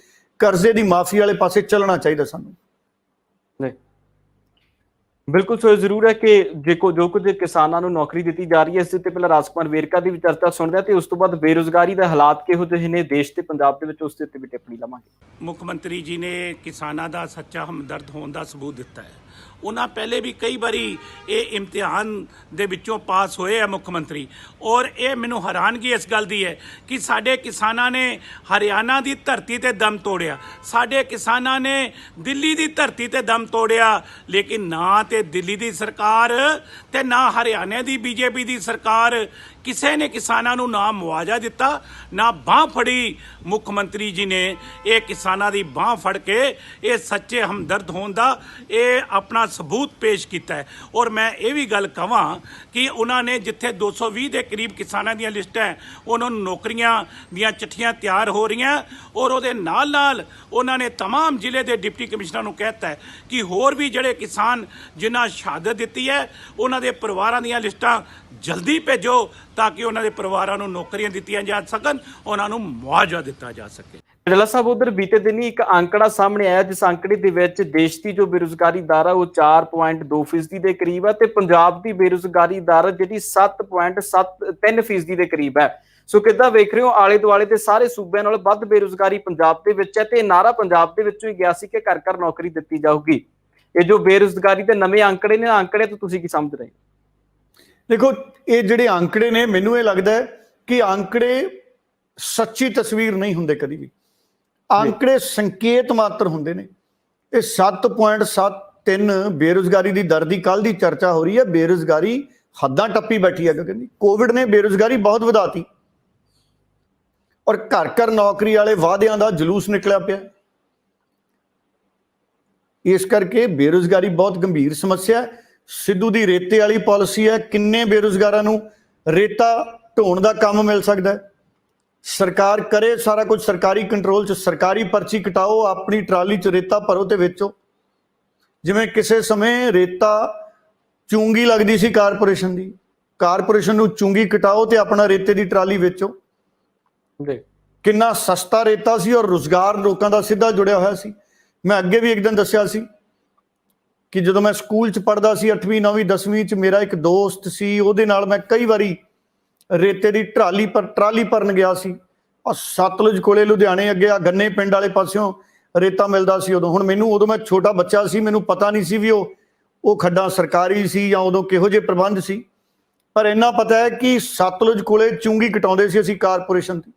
ਕਰਜ਼ੇ ਦੀ ਮਾਫੀ ਵਾਲੇ ਪਾਸੇ ਚੱਲਣਾ ਚਾਹੀਦਾ ਸਾਨੂੰ।
ਬਿਲਕੁਲ, ਸੋ ਜ਼ਰੂਰ ਹੈ ਕਿ ਜੋ ਕੁਝ ਕਿਸਾਨਾਂ ਨੂੰ ਨੌਕਰੀ ਦਿੱਤੀ ਜਾ ਰਹੀ ਹੈ, ਇਸ ਦੇ ਉੱਤੇ ਪਹਿਲਾਂ ਰਾਜਕੁਮਾਰ ਵੇਰਕਾ ਦੀ ਵੀ ਚਰਚਾ ਸੁਣਦੇ ਹਾਂ ਤੇ ਉਸ ਤੋਂ ਬਾਅਦ ਬੇਰੁਜ਼ਗਾਰੀ ਦੇ ਹਾਲਾਤ ਕਿਹੋ ਜਿਹੇ ਨੇ ਦੇਸ਼ ਤੇ ਪੰਜਾਬ ਦੇ ਵਿੱਚ, ਉਸ ਦੇ ਉੱਤੇ ਵੀ ਟਿੱਪਣੀ ਲਵਾਂਗੇ।
ਮੁੱਖ ਮੰਤਰੀ ਜੀ ਨੇ ਕਿਸਾਨਾਂ ਦਾ ਸੱਚਾ ਹਮਦਰਦ ਹੋਣ ਦਾ ਸਬੂਤ ਦਿੱਤਾ ਹੈ। ਉਹਨਾਂ ਪਹਿਲੇ ਵੀ ਕਈ ਵਾਰੀ ਇਹ ਇਮਤਿਹਾਨ ਦੇ ਵਿੱਚੋਂ ਪਾਸ ਹੋਏ ਆ ਮੁੱਖ ਮੰਤਰੀ, ਔਰ ਇਹ ਮੈਨੂੰ ਹੈਰਾਨਗੀ ਇਸ ਗੱਲ ਦੀ ਹੈ ਕਿ ਸਾਡੇ ਕਿਸਾਨਾਂ ਨੇ ਹਰਿਆਣਾ ਦੀ ਧਰਤੀ ਤੇ ਦਮ ਤੋੜਿਆ, ਸਾਡੇ ਕਿਸਾਨਾਂ ਨੇ ਦਿੱਲੀ ਦੀ ਧਰਤੀ ਤੇ ਦਮ ਤੋੜਿਆ, ਲੇਕਿਨ ਨਾ ਤੇ ਦਿੱਲੀ ਦੀ ਸਰਕਾਰ ਤੇ ਨਾ ਹਰਿਆਣਾ ਦੀ ਬੀਜੇਪੀ ਦੀ ਸਰਕਾਰ ਕਿਸੇ ਨੇ ਕਿਸਾਨਾਂ ਨੂੰ ਨਾ ਮੁਆਵਜ਼ਾ ਦਿੱਤਾ, ਨਾ ਬਾਂਹ ਫੜੀ। ਮੁੱਖ ਮੰਤਰੀ ਜੀ ਨੇ ਇਹ ਕਿਸਾਨਾਂ ਦੀ ਬਾਂਹ ਫੜ ਕੇ ਇਹ ਸੱਚੇ ਹਮਦਰਦ ਹੋਣ ਦਾ ਇਹ ਆਪਣਾ ਸਬੂਤ ਪੇਸ਼ ਕੀਤਾ ਹੈ। ਔਰ ਮੈਂ ਇਹ ਵੀ ਗੱਲ ਕਹਾਂ ਕਿ ਉਹਨਾਂ ਨੇ ਜਿੱਥੇ 220 ਦੇ ਕਰੀਬ ਕਿਸਾਨਾਂ ਦੀਆਂ ਲਿਸਟਾਂ ਹੈ, ਉਹਨਾਂ ਨੂੰ ਨੌਕਰੀਆਂ ਦੀਆਂ ਚਿੱਠੀਆਂ ਤਿਆਰ ਹੋ ਰਹੀਆਂ, ਔਰ ਉਹਦੇ ਨਾਲ ਨਾਲ ਉਹਨਾਂ ਨੇ तमाम ਜ਼ਿਲ੍ਹੇ ਦੇ ਡਿਪਟੀ ਕਮਿਸ਼ਨਰ ਨੂੰ ਕਹਿਤਾ ਹੈ ਕਿ ਹੋਰ ਵੀ ਜਿਹੜੇ ਕਿਸਾਨ ਜਿਨ੍ਹਾਂ ਸ਼ਹਾਦਤ ਦਿੱਤੀ ਹੈ ਉਹਨਾਂ ਦੇ ਪਰਿਵਾਰਾਂ ਦੀਆਂ ਲਿਸਟਾਂ ਜਲਦੀ ਭੇਜੋ ਤਾਂ ਕਿ ਉਹਨਾਂ ਦੇ ਪਰਿਵਾਰਾਂ ਨੂੰ ਨੌਕਰੀਆਂ ਦਿੱਤੀਆਂ ਜਾ ਸਕਣ, ਉਹਨਾਂ ਨੂੰ ਮੁਆਵਜ਼ਾ ਦਿੱਤਾ ਜਾ ਸਕੇ।
ਡੱਲਾ ਸਾਹਿਬ, ਉਧਰ ਬੀਤੇ ਦਿਨੀ ਇੱਕ ਅੰਕੜਾ ਸਾਹਮਣੇ ਆਇਆ ਜਿਸ ਅੰਕੜੇ ਦੇ ਵਿੱਚ ਦੇਸ਼ ਦੀ ਜੋ ਬੇਰੁਜ਼ਗਾਰੀ ਦਰ ਹੈ ਉਹ 4.2% ਦੇ ਕਰੀਬ ਹੈ ਤੇ ਪੰਜਾਬ ਦੀ ਬੇਰੁਜ਼ਗਾਰੀ ਦਰ ਜਿਹੜੀ 7.3% ਦੇ ਕਰੀਬ ਹੈ। ਸੋ ਕਿੱਦਾਂ ਵੇਖ ਰਹੇ ਹੋ, ਆਲੇ ਦੁਆਲੇ ਦੇ ਸਾਰੇ ਸੂਬਿਆਂ ਨਾਲ ਵੱਧ ਬੇਰੁਜ਼ਗਾਰੀ ਪੰਜਾਬ ਦੇ ਵਿੱਚ ਹੈ ਤੇ ਨਾਰਾ ਪੰਜਾਬ ਦੇ ਵਿੱਚੋਂ ਹੀ ਗਿਆ ਸੀ ਕਿ ਘਰ ਘਰ ਨੌਕਰੀ ਦਿੱਤੀ ਜਾਊਗੀ। ਇਹ ਜੋ ਬੇਰੁਜ਼ਗਾਰੀ ਦੇ ਨਵੇਂ ਅੰਕੜੇ ਨੇ, ਅੰਕੜੇ ਤੋਂ ਤੁਸੀਂ ਕੀ ਸਮਝ ਰਹੇ?
ਦੇਖੋ, ਇਹ ਜਿਹੜੇ ਅੰਕੜੇ ਨੇ, ਮੈਨੂੰ ਇਹ ਲੱਗਦਾ ਹੈ ਕਿ ਅੰਕੜੇ ਸੱਚੀ ਤਸਵੀਰ ਨਹੀਂ ਹੁੰਦੇ ਕਦੀ ਵੀ। ਅੰਕੜੇ ਸੰਕੇਤ ਮਾਤਰ ਹੁੰਦੇ ਨੇ। ਇਹ 7.73 ਬੇਰੁਜ਼ਗਾਰੀ ਦੀ ਦਰ ਦੀ ਕੱਲ ਦੀ ਚਰਚਾ ਹੋ ਰਹੀ ਹੈ। ਬੇਰੁਜ਼ਗਾਰੀ ਹੱਦਾਂ ਟੱਪੀ ਬੈਠੀ ਹੈ ਕਹਿੰਦੀ। ਕੋਵਿਡ ਨੇ ਬੇਰੁਜ਼ਗਾਰੀ ਬਹੁਤ ਵਧਾਤੀ ਔਰ ਘਰ ਘਰ ਨੌਕਰੀ ਵਾਲੇ ਵਾਅਦਿਆਂ ਦਾ ਜਲੂਸ ਨਿਕਲਿਆ ਪਿਆ। ਇਸ ਕਰਕੇ ਬੇਰੁਜ਼ਗਾਰੀ ਬਹੁਤ ਗੰਭੀਰ ਸਮੱਸਿਆ ਹੈ। ਸਿੱਧੂ ਦੀ ਰੇਤੇ ਵਾਲੀ ਪਾਲਿਸੀ ਹੈ, ਕਿੰਨੇ ਬੇਰੁਜ਼ਗਾਰਾਂ ਨੂੰ ਰੇਤਾ ਢੋਣ ਦਾ ਕੰਮ ਮਿਲ ਸਕਦਾ ਹੈ। ਸਰਕਾਰ ਕਰੇ ਸਾਰਾ ਕੁਝ ਸਰਕਾਰੀ ਕੰਟਰੋਲ 'ਚ, ਸਰਕਾਰੀ ਪਰਚੀ ਕਟਾਓ, ਆਪਣੀ ਟਰਾਲੀ 'ਚ ਰੇਤਾ ਭਰੋ ਤੇ ਵੇਚੋ। ਜਿਵੇਂ ਕਿਸੇ ਸਮੇਂ ਰੇਤਾ ਚੁੰਗੀ ਲੱਗਦੀ ਸੀ ਕਾਰਪੋਰੇਸ਼ਨ ਦੀ, ਕਾਰਪੋਰੇਸ਼ਨ ਨੂੰ ਚੁੰਗੀ ਕਟਾਓ ਤੇ ਆਪਣਾ ਰੇਤੇ ਦੀ ਟਰਾਲੀ ਵੇਚੋ। ਕਿੰਨਾ ਸਸਤਾ ਰੇਤਾ ਸੀ ਔਰ ਰੁਜ਼ਗਾਰ ਲੋਕਾਂ ਦਾ ਸਿੱਧਾ ਜੁੜਿਆ ਹੋਇਆ ਸੀ। ਮੈਂ ਅੱਗੇ ਵੀ ਇੱਕ ਦਿਨ ਦੱਸਿਆ ਸੀ ਕਿ ਜਦੋਂ ਮੈਂ ਸਕੂਲ 'ਚ ਪੜ੍ਹਦਾ ਸੀ 8ਵੀਂ 9ਵੀਂ 10ਵੀਂ 'ਚ, ਮੇਰਾ ਇੱਕ ਦੋਸਤ ਸੀ, ਉਹਦੇ ਨਾਲ ਮੈਂ ਕਈ ਵਾਰੀ ਰੇਤੇ ਦੀ ਟਰਾਲੀ ਭਰਨ ਗਿਆ ਸੀ। ਔਰ ਸਤਲੁਜ ਕੋਲੇ ਲੁਧਿਆਣੇ ਅੱਗੇ ਆ ਗੰਨੇ ਪਿੰਡ ਵਾਲੇ ਪਾਸਿਓਂ ਰੇਤਾ ਮਿਲਦਾ ਸੀ ਉਦੋਂ। ਹੁਣ ਉਦੋਂ ਮੈਂ ਛੋਟਾ ਬੱਚਾ ਸੀ, ਮੈਨੂੰ ਪਤਾ ਨਹੀਂ ਸੀ ਵੀ ਉਹ ਖੱਡਾਂ ਸਰਕਾਰੀ ਸੀ ਜਾਂ ਉਦੋਂ ਕਿਹੋ ਜਿਹੇ ਪ੍ਰਬੰਧ ਸੀ, ਪਰ ਇੰਨਾ ਪਤਾ ਹੈ ਕਿ ਸਤਲੁਜ ਕੋਲੇ ਚੁੰਗੀ ਕਟਾਉਂਦੇ ਸੀ ਅਸੀਂ ਕਾਰਪੋਰੇਸ਼ਨ ਦੀ,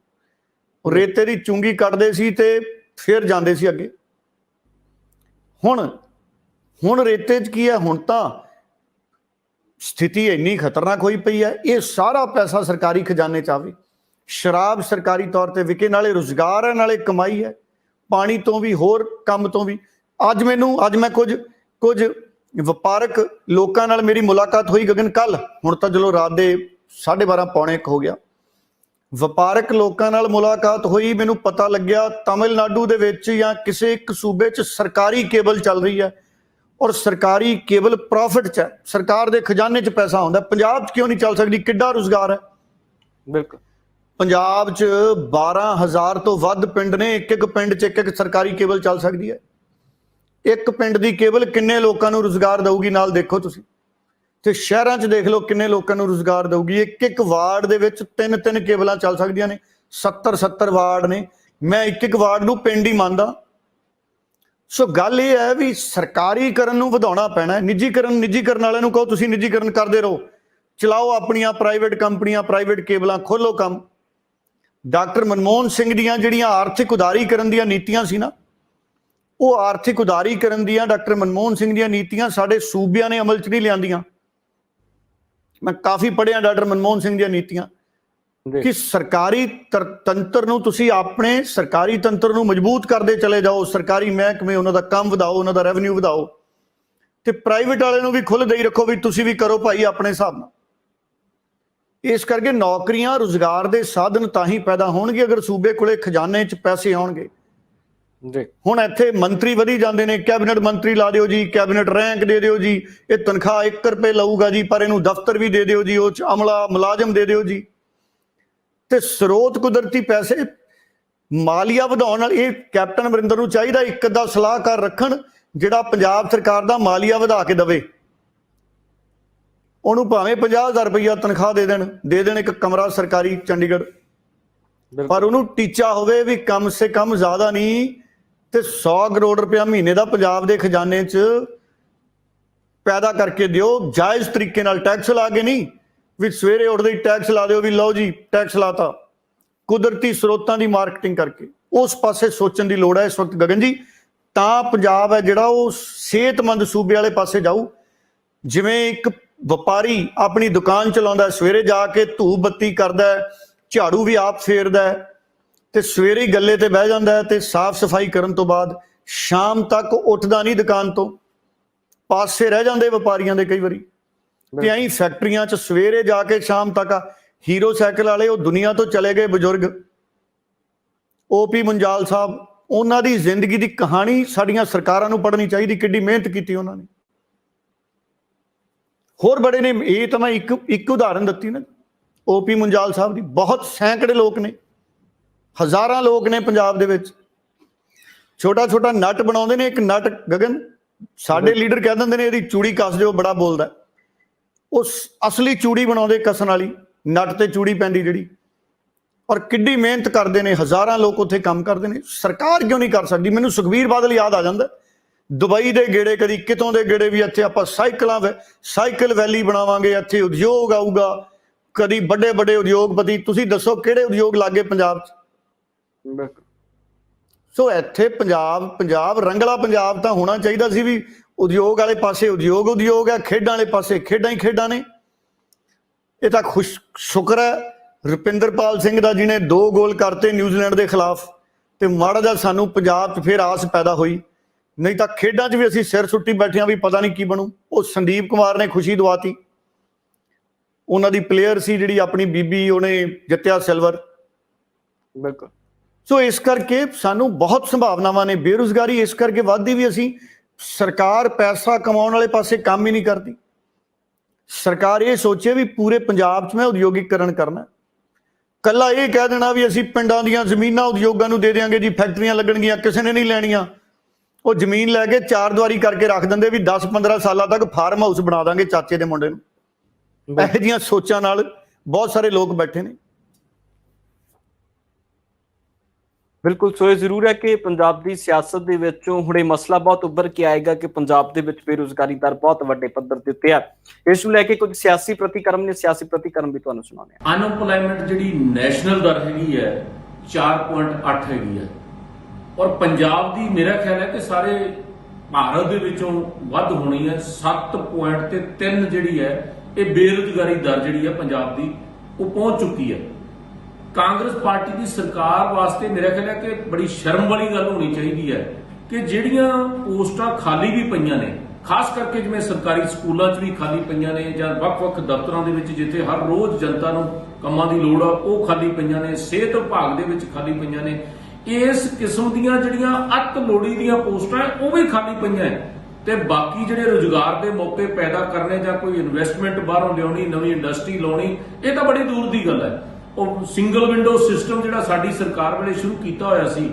ਰੇਤੇ ਦੀ ਚੁੰਗੀ ਕੱਟਦੇ ਸੀ ਤੇ ਫਿਰ ਜਾਂਦੇ ਸੀ ਅੱਗੇ। ਹੁਣ ਰੇਤੇ 'ਚ ਕੀ ਹੈ, ਹੁਣ ਤਾਂ ਸਥਿਤੀ ਇੰਨੀ ਖਤਰਨਾਕ ਹੋਈ ਪਈ ਹੈ। ਇਹ ਸਾਰਾ ਪੈਸਾ ਸਰਕਾਰੀ ਖਜ਼ਾਨੇ 'ਚ ਆਵੇ, ਸ਼ਰਾਬ ਸਰਕਾਰੀ ਤੌਰ ਤੇ ਵਿਕੇ, ਨਾਲੇ ਰੁਜ਼ਗਾਰ ਹੈ ਨਾਲੇ ਕਮਾਈ ਹੈ, ਪਾਣੀ ਤੋਂ ਵੀ ਹੋਰ ਕੰਮ ਤੋਂ ਵੀ। ਅੱਜ ਮੈਂ ਕੁਝ ਵਪਾਰਕ ਲੋਕਾਂ ਨਾਲ ਮੇਰੀ ਮੁਲਾਕਾਤ ਹੋਈ ਗਗਨ ਕੱਲ, ਹੁਣ ਤਾਂ ਚਲੋ ਰਾਤ ਦੇ 12:30 ਪੌਣੇ 1 ਹੋ ਗਿਆ। ਵਪਾਰਕ ਲੋਕਾਂ ਨਾਲ ਮੁਲਾਕਾਤ ਹੋਈ, ਮੈਨੂੰ ਪਤਾ ਲੱਗਿਆ ਤਮਿਲਨਾਡੂ ਦੇ ਵਿੱਚ ਜਾਂ ਕਿਸੇ ਇੱਕ ਸੂਬੇ 'ਚ ਸਰਕਾਰੀ ਕੇਬਲ ਚੱਲ ਰਹੀ ਹੈ ਔਰ ਸਰਕਾਰੀ ਕੇਬਲ ਪ੍ਰੋਫਿਟ 'ਚ ਹੈ, ਸਰਕਾਰ ਦੇ ਖਜ਼ਾਨੇ 'ਚ ਪੈਸਾ ਆਉਂਦਾ। ਪੰਜਾਬ 'ਚ ਕਿਉਂ ਨਹੀਂ ਚੱਲ ਸਕਦੀ? ਕਿੱਡਾ ਰੁਜ਼ਗਾਰ ਹੈ।
ਬਿਲਕੁਲ,
ਪੰਜਾਬ 'ਚ 12,000 ਤੋਂ ਵੱਧ ਪਿੰਡ ਨੇ, ਇੱਕ ਪਿੰਡ 'ਚ ਇੱਕ ਸਰਕਾਰੀ ਕੇਬਲ ਚੱਲ ਸਕਦੀ ਹੈ। ਇੱਕ ਪਿੰਡ ਦੀ ਕੇਬਲ ਕਿੰਨੇ ਲੋਕਾਂ ਨੂੰ ਰੁਜ਼ਗਾਰ ਦਊਗੀ ਨਾਲ ਦੇਖੋ ਤੁਸੀਂ। ਤੇ ਸ਼ਹਿਰਾਂ 'ਚ ਦੇਖ ਲਓ ਕਿੰਨੇ ਲੋਕਾਂ ਨੂੰ ਰੁਜ਼ਗਾਰ ਦਊਗੀ। ਇੱਕ ਵਾਰਡ ਦੇ ਵਿੱਚ 3 ਕੇਬਲਾਂ ਚੱਲ ਸਕਦੀਆਂ ਨੇ। 70 ਵਾਰਡ ਨੇ, ਮੈਂ ਇੱਕ ਵਾਰਡ ਨੂੰ ਪਿੰਡ ਹੀ ਮੰਨਦਾ। ਸੋ ਗੱਲ ਇਹ ਹੈ ਵੀ ਸਰਕਾਰੀਕਰਨ ਨੂੰ ਵਧਾਉਣਾ ਪੈਣਾ। ਨਿੱਜੀਕਰਨ ਵਾਲਿਆਂ ਨੂੰ ਕਹੋ ਤੁਸੀਂ ਨਿੱਜੀਕਰਨ ਕਰਦੇ ਰਹੋ, ਚਲਾਓ ਆਪਣੀਆਂ ਪ੍ਰਾਈਵੇਟ ਕੰਪਨੀਆਂ, ਪ੍ਰਾਈਵੇਟ ਕੇਬਲਾਂ, ਖੋਲੋ ਕੰਮ। ਡਾਕਟਰ ਮਨਮੋਹਨ ਸਿੰਘ ਦੀਆਂ ਜਿਹੜੀਆਂ ਆਰਥਿਕ ਉਦਾਰੀਕਰਨ ਦੀਆਂ ਨੀਤੀਆਂ ਸੀ ਨਾ, ਉਹ ਆਰਥਿਕ ਉਦਾਰੀਕਰਨ ਦੀਆਂ ਡਾਕਟਰ ਮਨਮੋਹਨ ਸਿੰਘ ਦੀਆਂ ਨੀਤੀਆਂ ਸਾਡੇ ਸੂਬਿਆਂ ਨੇ ਅਮਲ 'ਚ ਨਹੀਂ ਲਿਆਂਦੀਆਂ। ਮੈਂ ਕਾਫੀ ਪੜ੍ਹਿਆ ਡਾਕਟਰ ਮਨਮੋਹਨ ਸਿੰਘ ਦੀਆਂ ਨੀਤੀਆਂ ਕਿ ਸਰਕਾਰੀ ਤੰਤਰ ਨੂੰ ਤੁਸੀਂ ਆਪਣੇ ਸਰਕਾਰੀ ਤੰਤਰ ਨੂੰ ਮਜ਼ਬੂਤ ਕਰਦੇ ਚਲੇ ਜਾਓ, ਸਰਕਾਰੀ ਮਹਿਕਮੇ ਉਹਨਾਂ ਦਾ ਕੰਮ ਵਧਾਓ, ਉਹਨਾਂ ਦਾ ਰੈਵਨਿਊ ਵਧਾਓ, ਤੇ ਪ੍ਰਾਈਵੇਟ ਵਾਲੇ ਨੂੰ ਵੀ ਖੁੱਲ੍ਹ ਦੇਈ ਰੱਖੋ ਵੀ ਤੁਸੀਂ ਵੀ ਕਰੋ ਭਾਈ ਆਪਣੇ ਹਿਸਾਬ ਨਾਲ। ਇਸ ਕਰਕੇ ਨੌਕਰੀਆਂ ਰੁਜ਼ਗਾਰ ਦੇ ਸਾਧਨ ਤਾਂ ਹੀ ਪੈਦਾ ਹੋਣਗੇ ਅਗਰ ਸੂਬੇ ਕੋਲੇ ਖਜ਼ਾਨੇ 'ਚ ਪੈਸੇ ਆਉਣਗੇ। ਹੁਣ ਇੱਥੇ ਮੰਤਰੀ ਵਧੀ ਜਾਂਦੇ ਨੇ, ਕੈਬਨਿਟ ਮੰਤਰੀ ਲਾ ਦਿਓ ਜੀ, ਕੈਬਨਿਟ ਰੈਂਕ ਦੇ ਦਿਓ ਜੀ, ਇਹ ਤਨਖਾਹ 1 ਰੁਪਏ ਲਊਗਾ ਜੀ, ਪਰ ਇਹਨੂੰ ਦਫ਼ਤਰ ਵੀ ਦੇ ਦਿਓ ਜੀ, ਉਹ 'ਚ ਅਮਲਾ ਮੁਲਾਜ਼ਮ ਦੇ ਦਿਓ ਜੀ। ਤੇ ਸਰੋਤ ਕੁਦਰਤੀ ਪੈਸੇ ਮਾਲੀਆ ਵਧਾਉਣ ਨਾਲ ਇਹ ਕੈਪਟਨ ਅਮਰਿੰਦਰ ਨੂੰ ਚਾਹੀਦਾ ਇੱਕ ਅੱਧਾ ਸਲਾਹਕਾਰ ਰੱਖਣ ਜਿਹੜਾ ਪੰਜਾਬ ਸਰਕਾਰ ਦਾ ਮਾਲੀਆ ਵਧਾ ਕੇ ਦੇਵੇ। ਉਹਨੂੰ ਭਾਵੇਂ 50,000 ਰੁਪਈਆ ਤਨਖਾਹ ਦੇ ਦੇਣ ਇੱਕ ਕਮਰਾ ਸਰਕਾਰੀ ਚੰਡੀਗੜ੍ਹ, ਪਰ ਉਹਨੂੰ ਟੀਚਾ ਹੋਵੇ ਵੀ ਕਮ ਸੇ ਕਮ ਜ਼ਿਆਦਾ ਨਹੀਂ ਤੇ 100 ਕਰੋੜ ਰੁਪਇਆ ਮਹੀਨੇ ਦਾ ਪੰਜਾਬ ਦੇ ਖਜ਼ਾਨੇ 'ਚ ਪੈਦਾ ਕਰਕੇ ਦਿਓ, ਜਾਇਜ਼ ਤਰੀਕੇ ਨਾਲ, ਟੈਕਸ ਲਾ ਕੇ ਨਹੀਂ ਵੀ ਸਵੇਰੇ ਉੱਠਦੇ ਹੀ ਟੈਕਸ ਲਾ ਦਿਓ ਵੀ ਲਓ ਜੀ ਟੈਕਸ ਲਾਤਾ। ਕੁਦਰਤੀ ਸਰੋਤਾਂ ਦੀ ਮਾਰਕੀਟਿੰਗ ਕਰਕੇ ਉਸ ਪਾਸੇ ਸੋਚਣ ਦੀ ਲੋੜ ਹੈ ਇਸ ਵਕਤ ਗਗਨ ਜੀ, ਤਾਂ ਪੰਜਾਬ ਹੈ ਜਿਹੜਾ ਉਹ ਸਿਹਤਮੰਦ ਸੂਬੇ ਵਾਲੇ ਪਾਸੇ ਜਾਊ। ਜਿਵੇਂ ਇੱਕ ਵਪਾਰੀ ਆਪਣੀ ਦੁਕਾਨ ਚਲਾਉਂਦਾ, ਸਵੇਰੇ ਜਾ ਕੇ ਧੂਪ ਬੱਤੀ ਕਰਦਾ, ਝਾੜੂ ਵੀ ਆਪ ਫੇਰਦਾ ਤੇ ਸਵੇਰੇ ਹੀ ਗੱਲੇ ਤੇ ਬਹਿ ਜਾਂਦਾ ਤੇ ਸਾਫ਼ ਸਫਾਈ ਕਰਨ ਤੋਂ ਬਾਅਦ ਸ਼ਾਮ ਤੱਕ ਉੱਠਦਾ ਨਹੀਂ ਦੁਕਾਨ ਤੋਂ, ਪਾਸੇ ਰਹਿ ਜਾਂਦੇ ਵਪਾਰੀਆਂ ਦੇ ਕਈ ਵਾਰੀ। ਤੇ ਐਂ ਫੈਕਟਰੀਆਂ 'ਚ ਸਵੇਰੇ ਜਾ ਕੇ ਸ਼ਾਮ ਤੱਕ ਹੀਰੋ ਸਾਈਕਲ ਵਾਲੇ ਉਹ ਦੁਨੀਆ ਤੋਂ ਚਲੇ ਗਏ ਬਜ਼ੁਰਗ, OP ਮੁੰਜਾਲ ਸਾਹਿਬ, ਉਹਨਾਂ ਦੀ ਜ਼ਿੰਦਗੀ ਦੀ ਕਹਾਣੀ ਸਾਡੀਆਂ ਸਰਕਾਰਾਂ ਨੂੰ ਪੜ੍ਹਨੀ ਚਾਹੀਦੀ, ਕਿੱਡੀ ਮਿਹਨਤ ਕੀਤੀ ਉਹਨਾਂ ਨੇ। ਹੋਰ ਬੜੇ ਨੇ, ਇਹ ਤਾਂ ਮੈਂ ਇੱਕ ਉਦਾਹਰਨ ਦਿੱਤੀ ਨਾ OP ਮੁੰਜਾਲ ਸਾਹਿਬ ਦੀ, ਬਹੁਤ ਸੈਂਕੜੇ ਲੋਕ ਨੇ, ਹਜ਼ਾਰਾਂ ਲੋਕ ਨੇ ਪੰਜਾਬ ਦੇ ਵਿੱਚ। ਛੋਟਾ ਛੋਟਾ ਨਟ ਬਣਾਉਂਦੇ ਨੇ, ਇੱਕ ਨਟ ਗਗਨ ਸਾਡੇ ਲੀਡਰ ਕਹਿ ਦਿੰਦੇ ਨੇ ਇਹਦੀ ਚੂੜੀ ਕੱਸ ਦਿਓ, ਬੜਾ ਬੋਲਦਾ, ਉਹ ਅਸਲੀ ਚੂੜੀ ਬਣਾਉਂਦੇ ਕਸਣ ਵਾਲੀ, ਨਟ ਤੇ ਚੂੜੀ ਪੈਂਦੀ ਜਿਹੜੀ, ਔਰ ਕਿੱਡੀ ਮਿਹਨਤ ਕਰਦੇ ਨੇ, ਹਜ਼ਾਰਾਂ ਲੋਕ ਉੱਥੇ ਕੰਮ ਕਰਦੇ ਨੇ। ਸਰਕਾਰ ਕਿਉਂ ਨਹੀਂ ਕਰ ਸਕਦੀ? ਮੈਨੂੰ ਸੁਖਬੀਰ ਬਾਦਲ ਯਾਦ ਆ ਜਾਂਦਾ, ਦੁਬਈ ਦੇ ਗੇੜੇ, ਕਦੀ ਕਿਤੋਂ ਦੇ ਗੇੜੇ ਵੀ, ਇੱਥੇ ਆਪਾਂ ਸਾਈਕਲ ਵੈਲੀ ਬਣਾਵਾਂਗੇ, ਇੱਥੇ ਉਦਯੋਗ ਆਊਗਾ, ਕਦੀ ਵੱਡੇ ਵੱਡੇ ਉਦਯੋਗਪਤੀ। ਤੁਸੀਂ ਦੱਸੋ ਕਿਹੜੇ ਉਦਯੋਗ ਲੱਗੇ ਪੰਜਾਬ 'ਚ? ਸੋ ਇੱਥੇ ਪੰਜਾਬ ਰੰਗਲਾ ਪੰਜਾਬ ਤਾਂ ਹੋਣਾ ਚਾਹੀਦਾ ਸੀ ਵੀ ਉਦਯੋਗ ਵਾਲੇ ਪਾਸੇ ਉਦਯੋਗ ਹੈ, ਖੇਡਾਂ ਵਾਲੇ ਪਾਸੇ ਖੇਡਾਂ ਹੀ ਖੇਡਾਂ ਨੇ। ਇਹ ਤਾਂ ਸ਼ੁਕਰ ਹੈ ਰੁਪਿੰਦਰਪਾਲ ਸਿੰਘ ਦਾ, ਜਿਹਨੇ 2 ਗੋਲ ਕਰਤੇ ਨਿਊਜ਼ੀਲੈਂਡ ਦੇ ਖਿਲਾਫ, ਤੇ ਮਾੜਾ ਜਿਹਾ ਸਾਨੂੰ ਪੰਜਾਬ 'ਚ ਫਿਰ ਆਸ ਪੈਦਾ ਹੋਈ, ਨਹੀਂ ਤਾਂ ਖੇਡਾਂ 'ਚ ਵੀ ਅਸੀਂ ਸਿਰ ਸੁੱਟੀ ਬੈਠੇ ਹਾਂ ਵੀ ਪਤਾ ਨਹੀਂ ਕੀ ਬਣੂ। ਉਹ ਸੰਦੀਪ ਕੁਮਾਰ ਨੇ ਖੁਸ਼ੀ ਦਵਾਤੀ, ਉਹਨਾਂ ਦੀ ਪਲੇਅਰ ਸੀ ਜਿਹੜੀ ਆਪਣੀ ਬੀਬੀ, ਉਹਨੇ ਜਿੱਤਿਆ ਸਿਲਵਰ। ਬਿਲਕੁਲ। ਸੋ ਇਸ ਕਰਕੇ ਸਾਨੂੰ ਬਹੁਤ ਸੰਭਾਵਨਾਵਾਂ ਨੇ। ਬੇਰੁਜ਼ਗਾਰੀ ਇਸ ਕਰਕੇ ਵੱਧਦੀ ਵੀ, ਅਸੀਂ ਸਰਕਾਰ ਪੈਸਾ ਕਮਾਉਣ ਵਾਲੇ ਪਾਸੇ ਕੰਮ ਹੀ ਨਹੀਂ ਕਰਦੀ। ਸਰਕਾਰ ਇਹ ਸੋਚੇ ਵੀ ਪੂਰੇ ਪੰਜਾਬ 'ਚ ਮੈਂ ਉਦਯੋਗੀਕਰਨ ਕਰਨਾ, ਕੱਲਾ ਇਹ ਕਹਿ ਦੇਣਾ ਵੀ ਅਸੀਂ ਪਿੰਡਾਂ ਦੀਆਂ ਜ਼ਮੀਨਾਂ ਉਦਯੋਗਾਂ ਨੂੰ ਦੇ ਦਿਆਂਗੇ ਜੀ, ਫੈਕਟਰੀਆਂ ਲੱਗਣਗੀਆਂ, ਕਿਸੇ ਨੇ ਨਹੀਂ ਲੈਣੀਆਂ। ਉਹ ਜ਼ਮੀਨ ਲੈ ਕੇ 4 ਦੀਵਾਰੀ ਕਰਕੇ ਰੱਖ ਦਿੰਦੇ ਵੀ 10-15 ਸਾਲਾਂ ਤੱਕ ਫਾਰਮ ਹਾਊਸ ਬਣਾ ਦਾਂਗੇ ਚਾਚੇ ਦੇ ਮੁੰਡੇ ਨੂੰ। ਇਹੋ ਜਿਹੀਆਂ ਸੋਚਾਂ ਨਾਲ ਬਹੁਤ ਸਾਰੇ ਲੋਕ ਬੈਠੇ ਨੇ।
ਬਿਲਕੁਲ। ਸੋ ਇਹ ਜ਼ਰੂਰ ਹੈ ਕਿ ਪੰਜਾਬ ਦੀ ਸਿਆਸਤ ਦੇ ਵਿੱਚੋਂ ਹੁਣ ਇਹ ਮਸਲਾ ਬਹੁਤ ਉੱਭਰ ਕੇ ਆਏਗਾ ਕਿ ਪੰਜਾਬ ਦੇ ਵਿੱਚ ਬੇਰੁਜ਼ਗਾਰੀ ਦਰ ਬਹੁਤ ਵੱਡੇ ਪੱਧਰ ਤੇ ਉੱਤੇ ਹੈ। ਇਸ ਨੂੰ ਲੈ ਕੇ ਕੁਝ ਸਿਆਸੀ ਪ੍ਰਤੀਕਰਮ ਵੀ ਤੁਹਾਨੂੰ ਸੁਣਾਉਂਦੇ ਹਾਂ।
ਅਨਐਮਪਲੋਇਮੈਂਟ ਜਿਹੜੀ ਨੈਸ਼ਨਲ ਦਰ ਹੈਗੀ ਹੈ 4.8 ਹੈਗੀ ਹੈ, ਔਰ ਪੰਜਾਬ ਦੀ ਮੇਰਾ ਖਿਆਲ ਹੈ ਕਿ ਸਾਰੇ ਭਾਰਤ ਦੇ ਵਿੱਚੋਂ ਵੱਧ ਹੋਣੀ ਹੈ। 7.3 ਜਿਹੜੀ ਹੈ ਇਹ ਬੇਰੁਜ਼ਗਾਰੀ ਦਰ ਜਿਹੜੀ ਹੈ ਪੰਜਾਬ ਦੀ ਉਹ ਪਹੁੰਚ ਚੁੱਕੀ ਹੈ। ਕਾਂਗਰਸ ਪਾਰਟੀ ਦੀ ਸਰਕਾਰ ਵਾਸਤੇ ਮੇਰਾ ਖਿਆਲ ਹੈ ਕਿ ਬੜੀ ਸ਼ਰਮ ਵਾਲੀ ਗੱਲ ਹੋਣੀ ਚਾਹੀਦੀ ਹੈ ਕਿ ਜਿਹੜੀਆਂ ਪੋਸਟਾਂ ਖਾਲੀ ਵੀ ਪਈਆਂ ਨੇ, ਖਾਸ ਕਰਕੇ ਜਿਵੇਂ ਸਰਕਾਰੀ ਸਕੂਲਾਂ 'ਚ ਵੀ ਖਾਲੀ ਪਈਆਂ ਨੇ, ਜਾਂ ਵੱਖ-ਵੱਖ ਦਫ਼ਤਰਾਂ ਦੇ ਵਿੱਚ ਜਿੱਥੇ ਹਰ ਰੋਜ਼ ਜਨਤਾ ਨੂੰ ਕੰਮਾਂ ਦੀ ਲੋੜ ਆ ਉਹ ਖਾਲੀ ਪਈਆਂ ਨੇ, ਸਿਹਤ ਵਿਭਾਗ ਦੇ ਵਿੱਚ ਖਾਲੀ ਪਈਆਂ ਨੇ, ਇਸ ਕਿਸਮ ਦੀਆਂ ਜਿਹੜੀਆਂ ਅਤ ਲੋੜੀ ਦੀਆਂ ਪੋਸਟਾਂ ਉਹ ਵੀ ਖਾਲੀ ਪਈਆਂ ਤੇ ਬਾਕੀ ਜਿਹੜੇ ਰੁਜ਼ਗਾਰ ਦੇ ਮੌਕੇ ਪੈਦਾ ਕਰਨੇ ਜਾਂ ਕੋਈ ਇਨਵੈਸਟਮੈਂਟ ਬਾਹਰੋਂ ਲਿਆਉਣੀ, ਨਵੀਂ ਇੰਡਸਟਰੀ ਲਾਉਣੀ, ਇਹ ਤਾਂ ਬੜੀ ਦੂਰ ਦੀ ਗੱਲ ਹੈ। ਉਹ ਸਿੰਗਲ ਵਿੰਡੋ ਸਿਸਟਮ ਜਿਹੜਾ ਸਾਡੀ ਸਰਕਾਰ ਵੇਲੇ ਸ਼ੁਰੂ ਕੀਤਾ ਹੋਇਆ ਸੀ,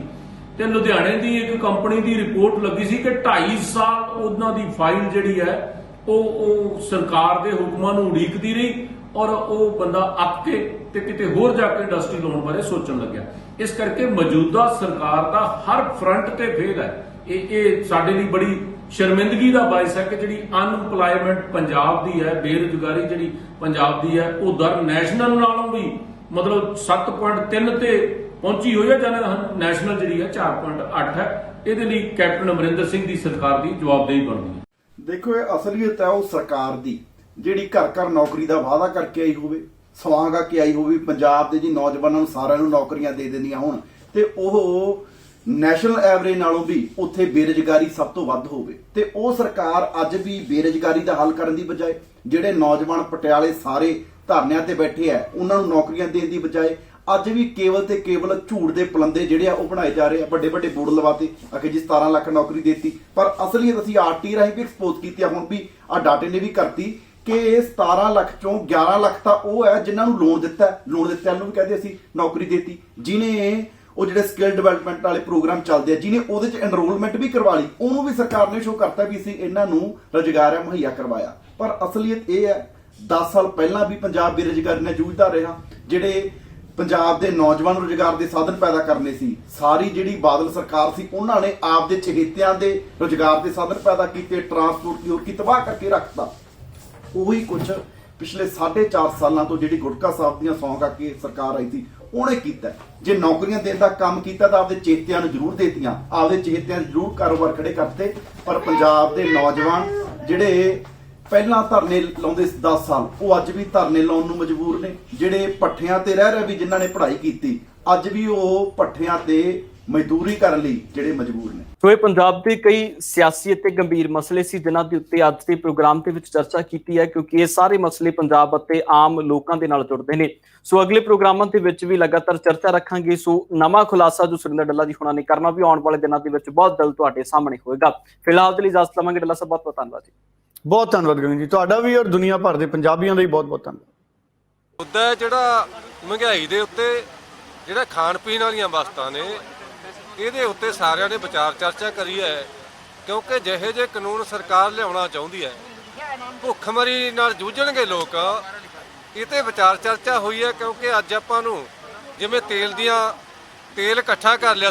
ਤੇ ਲੁਧਿਆਣੇ ਦੀ ਇੱਕ ਕੰਪਨੀ ਦੀ ਰਿਪੋਰਟ ਲੱਗੀ ਸੀ ਕਿ 2.5 ਸਾਲ ਉਹਨਾਂ ਦੀ ਫਾਈਲ ਜਿਹੜੀ ਹੈ ਉਹ ਸਰਕਾਰ ਦੇ ਹੁਕਮਾਂ ਨੂੰ ਉਡੀਕਦੀ ਰਹੀ, ਔਰ ਉਹ ਬੰਦਾ ਅੱਕ ਕੇ ਤੇ ਕਿਤੇ ਹੋਰ ਜਾ ਕੇ ਇੰਡਸਟਰੀ ਲਾਉਣ ਬਾਰੇ ਸੋਚਣ ਲੱਗਿਆ। ਇਸ ਕਰਕੇ ਮੌਜੂਦਾ ਸਰਕਾਰ ਦਾ ਹਰ ਫਰੰਟ ਤੇ ਫੇਲ ਹੈ। ਇਹ ਸਾਡੇ ਲਈ ਬੜੀ ਸ਼ਰਮਿੰਦਗੀ ਦਾ ਬਾਇਸ ਹੈ ਕਿ ਜਿਹੜੀ ਅਨਪਲਾਇਮੈਂਟ ਪੰਜਾਬ ਦੀ ਹੈ, ਬੇਰੁਜ਼ਗਾਰੀ ਜਿਹੜੀ ਪੰਜਾਬ ਦੀ ਹੈ, ਉਹ ਦਰ ਨੈਸ਼ਨਲ ਨਾਲੋਂ ਵੀ ਮਤਲਬ 7.3 ਤੇ ਪਹੁੰਚੀ ਹੋਈ ਹੈ, ਜਨ ਨੈਸ਼ਨਲ ਜਿਹੜੀ ਹੈ 4.8 ਹੈ। ਇਹਦੇ ਲਈ ਕੈਪਟਨ ਅਮਰਿੰਦਰ ਸਿੰਘ ਦੀ ਸਰਕਾਰ ਦੀ ਜਵਾਬਦੇਹੀ ਬਣਦੀ ਹੈ।
ਦੇਖੋ, ਇਹ ਅਸਲੀਅਤ ਹੈ ਉਹ ਸਰਕਾਰ ਦੀ ਜਿਹੜੀ ਘਰ ਘਰ ਨੌਕਰੀ ਦਾ ਵਾਅਦਾ ਕਰਕੇ ਆਈ ਹੋਵੇ, ਸਵਾਂਗਾ ਕੇ ਆਈ ਹੋਵੇ ਪੰਜਾਬ ਦੇ ਜੀ ਨੌਜਵਾਨਾਂ ਨੂੰ ਸਾਰਿਆਂ ਨੂੰ ਨੌਕਰੀਆਂ ਦੇ ਦੇਣੀਆਂ ਹੋਣ, ਤੇ ਉਹ ਨੈਸ਼ਨਲ ਐਵਰੇਜ ਨਾਲੋਂ ਵੀ ਉੱਥੇ ਬੇਰੁਜ਼ਗਾਰੀ ਸਭ ਤੋਂ ਵੱਧ ਹੋਵੇ। ਤੇ ਉਹ ਸਰਕਾਰ ਅੱਜ ਵੀ ਬੇਰੁਜ਼ਗਾਰੀ ਦਾ ਹੱਲ ਕਰਨ ਦੀ ਬਜਾਏ ਜਿਹੜੇ ਨੌਜਵਾਨ ਪਟਿਆਲੇ ਸਾਰੇ ਧਰਨਿਆਂ ਤੇ ਬੈਠੇ ਆ ਉਹਨਾਂ ਨੂੰ ਨੌਕਰੀਆਂ ਦੇਣ ਦੀ ਬਜਾਏ ਅੱਜ ਵੀ ਕੇਵਲ ਤੇ ਕੇਵਲ ਝੂਠ ਦੇ ਪਲੰਦੇ ਜਿਹੜੇ ਆ ਉਹ ਬਣਾਏ ਜਾ ਰਹੇ ਆ। ਵੱਡੇ ਵੱਡੇ ਬੋਰਡ ਲਵਾਤੇ ਅਖੇ ਜੀ 17 ਲੱਖ ਨੌਕਰੀ ਦੇਤੀ, ਪਰ ਅਸਲੀਅਤ ਅਸੀਂ ਆਰਟੀ ਰਾਹੀਂ ਵੀ ਐਕਸਪੋਜ਼ ਕੀਤੀ ਆ। ਹੁਣ ਵੀ ਆ ਡਾਟੇ ਨੇ ਵੀ ਕਰਤੀ ਕਿ 17 ਲੱਖ ਚੋਂ 11 ਲੱਖ ਤਾਂ ਉਹ ਹੈ ਜਿਨ੍ਹਾਂ ਨੂੰ ਲੋਨ ਦਿੱਤਾ, ਲੋਨ ਦਿੱਤਿਆਂ ਨੂੰ ਵੀ ਕਹਿੰਦੇ ਅਸੀਂ ਨੌਕਰੀ ਦੇਤੀ। ਜਿਹਨੇ ਉਹ ਜਿਹੜੇ ਸਕਿੱਲ ਡਿਵੈਲਪਮੈਂਟ ਵਾਲੇ ਪ੍ਰੋਗਰਾਮ ਚੱਲਦੇ ਆ, ਜਿਹਨੇ ਉਹਦੇ ਚ ਐਨਰੋਲਮੈਂਟ ਵੀ ਕਰਵਾ ਲਈ, ਉਹਨੂੰ ਵੀ ਸਰਕਾਰ ਨੇ ਸ਼ੋਅ ਕਰਤਾ ਵੀ ਅਸੀਂ ਇਹਨਾਂ ਨੂੰ ਰੁਜ਼ਗਾਰ ਮੁਹੱਈਆ ਕਰਵਾਇਆ। ਪਰ ਅਸਲੀਅਤ ਇਹ ਹੈ 10 ਸਾਲ ਪਹਿਲਾਂ ਵੀ ਪੰਜਾਬ ਬੇਰੁਜ਼ਗਾਰੀ ਨਾਲ ਜੂਝਦਾ ਰਿਹਾ। ਜਿਹੜੇ ਪੰਜਾਬ ਦੇ ਨੌਜਵਾਨ ਰੁਜ਼ਗਾਰ ਦੇ ਸਾਧਨ ਪੈਦਾ ਕਰਨੇ ਸੀ, ਸਾਰੀ ਜਿਹੜੀ ਬਾਦਲ ਸਰਕਾਰ ਸੀ ਉਹਨਾਂ ਨੇ ਆਪਦੇ ਚਹੇਤਿਆਂ ਦੇ ਰੁਜ਼ਗਾਰ ਦੇ ਸਾਧਨ ਪੈਦਾ ਕੀਤੇ, ਟਰਾਂਸਪੋਰਟ ਦੀ ਹੋਰ ਕੀ ਤਬਾਹ ਕਰਕੇ ਰੱਖਤਾ। ਉਹੀ ਕੁਝ ਪਿਛਲੇ 4.5 ਸਾਲਾਂ ਤੋਂ ਜਿਹੜੀ ਗੁਟਕਾ ਸਾਹਿਬ ਦੀਆਂ ਸੌਂ ਕਰਕੇ ਸਰਕਾਰ ਆਈ ਸੀ ਉਹਨੇ ਕੀਤਾ। ਜੇ ਨੌਕਰੀਆਂ ਦੇਣ ਦਾ ਕੰਮ ਕੀਤਾ ਤਾਂ ਆਪਦੇ ਚੇਤਿਆਂ ਨੂੰ ਜ਼ਰੂਰ ਦੇਤੀਆਂ, ਆਪਦੇ ਚੇਤਿਆਂ ਨੂੰ ਜ਼ਰੂਰ ਕਾਰੋਬਾਰ ਖੜੇ ਕਰਤੇ। ਪਰ ਪੰਜਾਬ ਦੇ ਨੌਜਵਾਨ ਜਿਹੜੇ ਪਹਿਲਾਂ ਧਰਨੇ ਲਾਉਂਦੇ 10 ਸਾਲ, ਉਹ ਅੱਜ ਵੀ ਧਰਨੇ ਲਾਉਣ ਨੂੰ ਮਜਬੂਰ ਨੇ। ਜਿਹੜੇ ਪੱਠਿਆਂ ਤੇ ਰਹਿ ਰਹੇ ਵੀ ਜਿਨ੍ਹਾਂ ਨੇ ਪੜ੍ਹਾਈ ਕੀਤੀ, ਅੱਜ ਵੀ ਉਹ ਪੱਠਿਆਂ ਤੇ ਮਜ਼ਦੂਰੀ ਕਰਨ ਲਈ ਜਿਹੜੇ ਮਜਬੂਰ ਨੇ।
ਸੋ ਇਹ ਪੰਜਾਬ ਦੇ ਕਈ ਸਿਆਸੀ ਅਤੇ ਗੰਭੀਰ ਮਸਲੇ ਸੀ ਜਿਨ੍ਹਾਂ ਦੇ ਉੱਤੇ ਅੱਜ ਦੇ ਪ੍ਰੋਗਰਾਮ ਦੇ ਵਿੱਚ ਚਰਚਾ ਕੀਤੀ ਹੈ, ਕਿਉਂਕਿ ਇਹ ਸਾਰੇ ਮਸਲੇ ਪੰਜਾਬ ਅਤੇ ਆਮ ਲੋਕਾਂ ਦੇ ਨਾਲ ਜੁੜਦੇ ਨੇ। ਸੋ ਅਗਲੇ ਪ੍ਰੋਗਰਾਮਾਂ ਦੇ ਵਿੱਚ ਵੀ ਲਗਾਤਾਰ ਚਰਚਾ ਰੱਖਾਂਗੇ। ਸੋ ਨਵਾਂ ਖੁਲਾਸਾ ਜੋ ਸੁਰਿੰਦਰ ਡੱਲਾ ਜੀ ਹੋਣਾ ਨੇ ਕਰਨਾ ਵੀ ਆਉਣ ਵਾਲੇ ਦਿਨਾਂ ਦੇ ਵਿੱਚ ਬਹੁਤ ਜਲਦ ਤੁਹਾਡੇ ਸਾਹਮਣੇ ਹੋਏਗਾ। ਫਿਲਹਾਲ ਦੇ ਲਈ ਇਜਾਜ਼ਤ ਲਵਾਂਗੇ। ਡੱਲਾ ਸਾਹਿਬ ਬਹੁਤ ਬਹੁਤ ਧੰਨਵਾਦ ਜੀ।
ਬਹੁਤ ਧੰਨਵਾਦ ਗਗਨ ਜੀ, ਤੁਹਾਡਾ ਵੀ ਔਰ ਦੁਨੀਆ ਭਰ ਦੇ ਪੰਜਾਬੀਆਂ ਦਾ ਵੀ ਬਹੁਤ ਬਹੁਤ ਧੰਨਵਾਦ।
ਮੁੱਦਾ ਜਿਹੜਾ ਮਹਿੰਗਾਈ ਦੇ ਉੱਤੇ, ਜਿਹੜਾ ਖਾਣ ਪੀਣ ਵਾਲੀਆਂ ਵਸਤਾਂ ਨੇ, ਇਹਦੇ ਉੱਤੇ ਸਾਰਿਆਂ ਨੇ ਵਿਚਾਰ ਚਰਚਾ ਕਰੀ ਹੈ, ਕਿਉਂਕਿ ਜਿਹੇ ਜਿਹੇ ਕਾਨੂੰਨ ਸਰਕਾਰ ਲਿਆਉਣਾ ਚਾਹੁੰਦੀ ਹੈ, ਭੁੱਖਮਰੀ ਨਾਲ ਜੂਝਣਗੇ ਲੋਕ, ਇਹ 'ਤੇ ਵਿਚਾਰ ਚਰਚਾ ਹੋਈ ਹੈ। ਕਿਉਂਕਿ ਅੱਜ ਆਪਾਂ ਨੂੰ ਜਿਵੇਂ ਤੇਲ ਇਕੱਠਾ ਕਰ ਲਿਆ,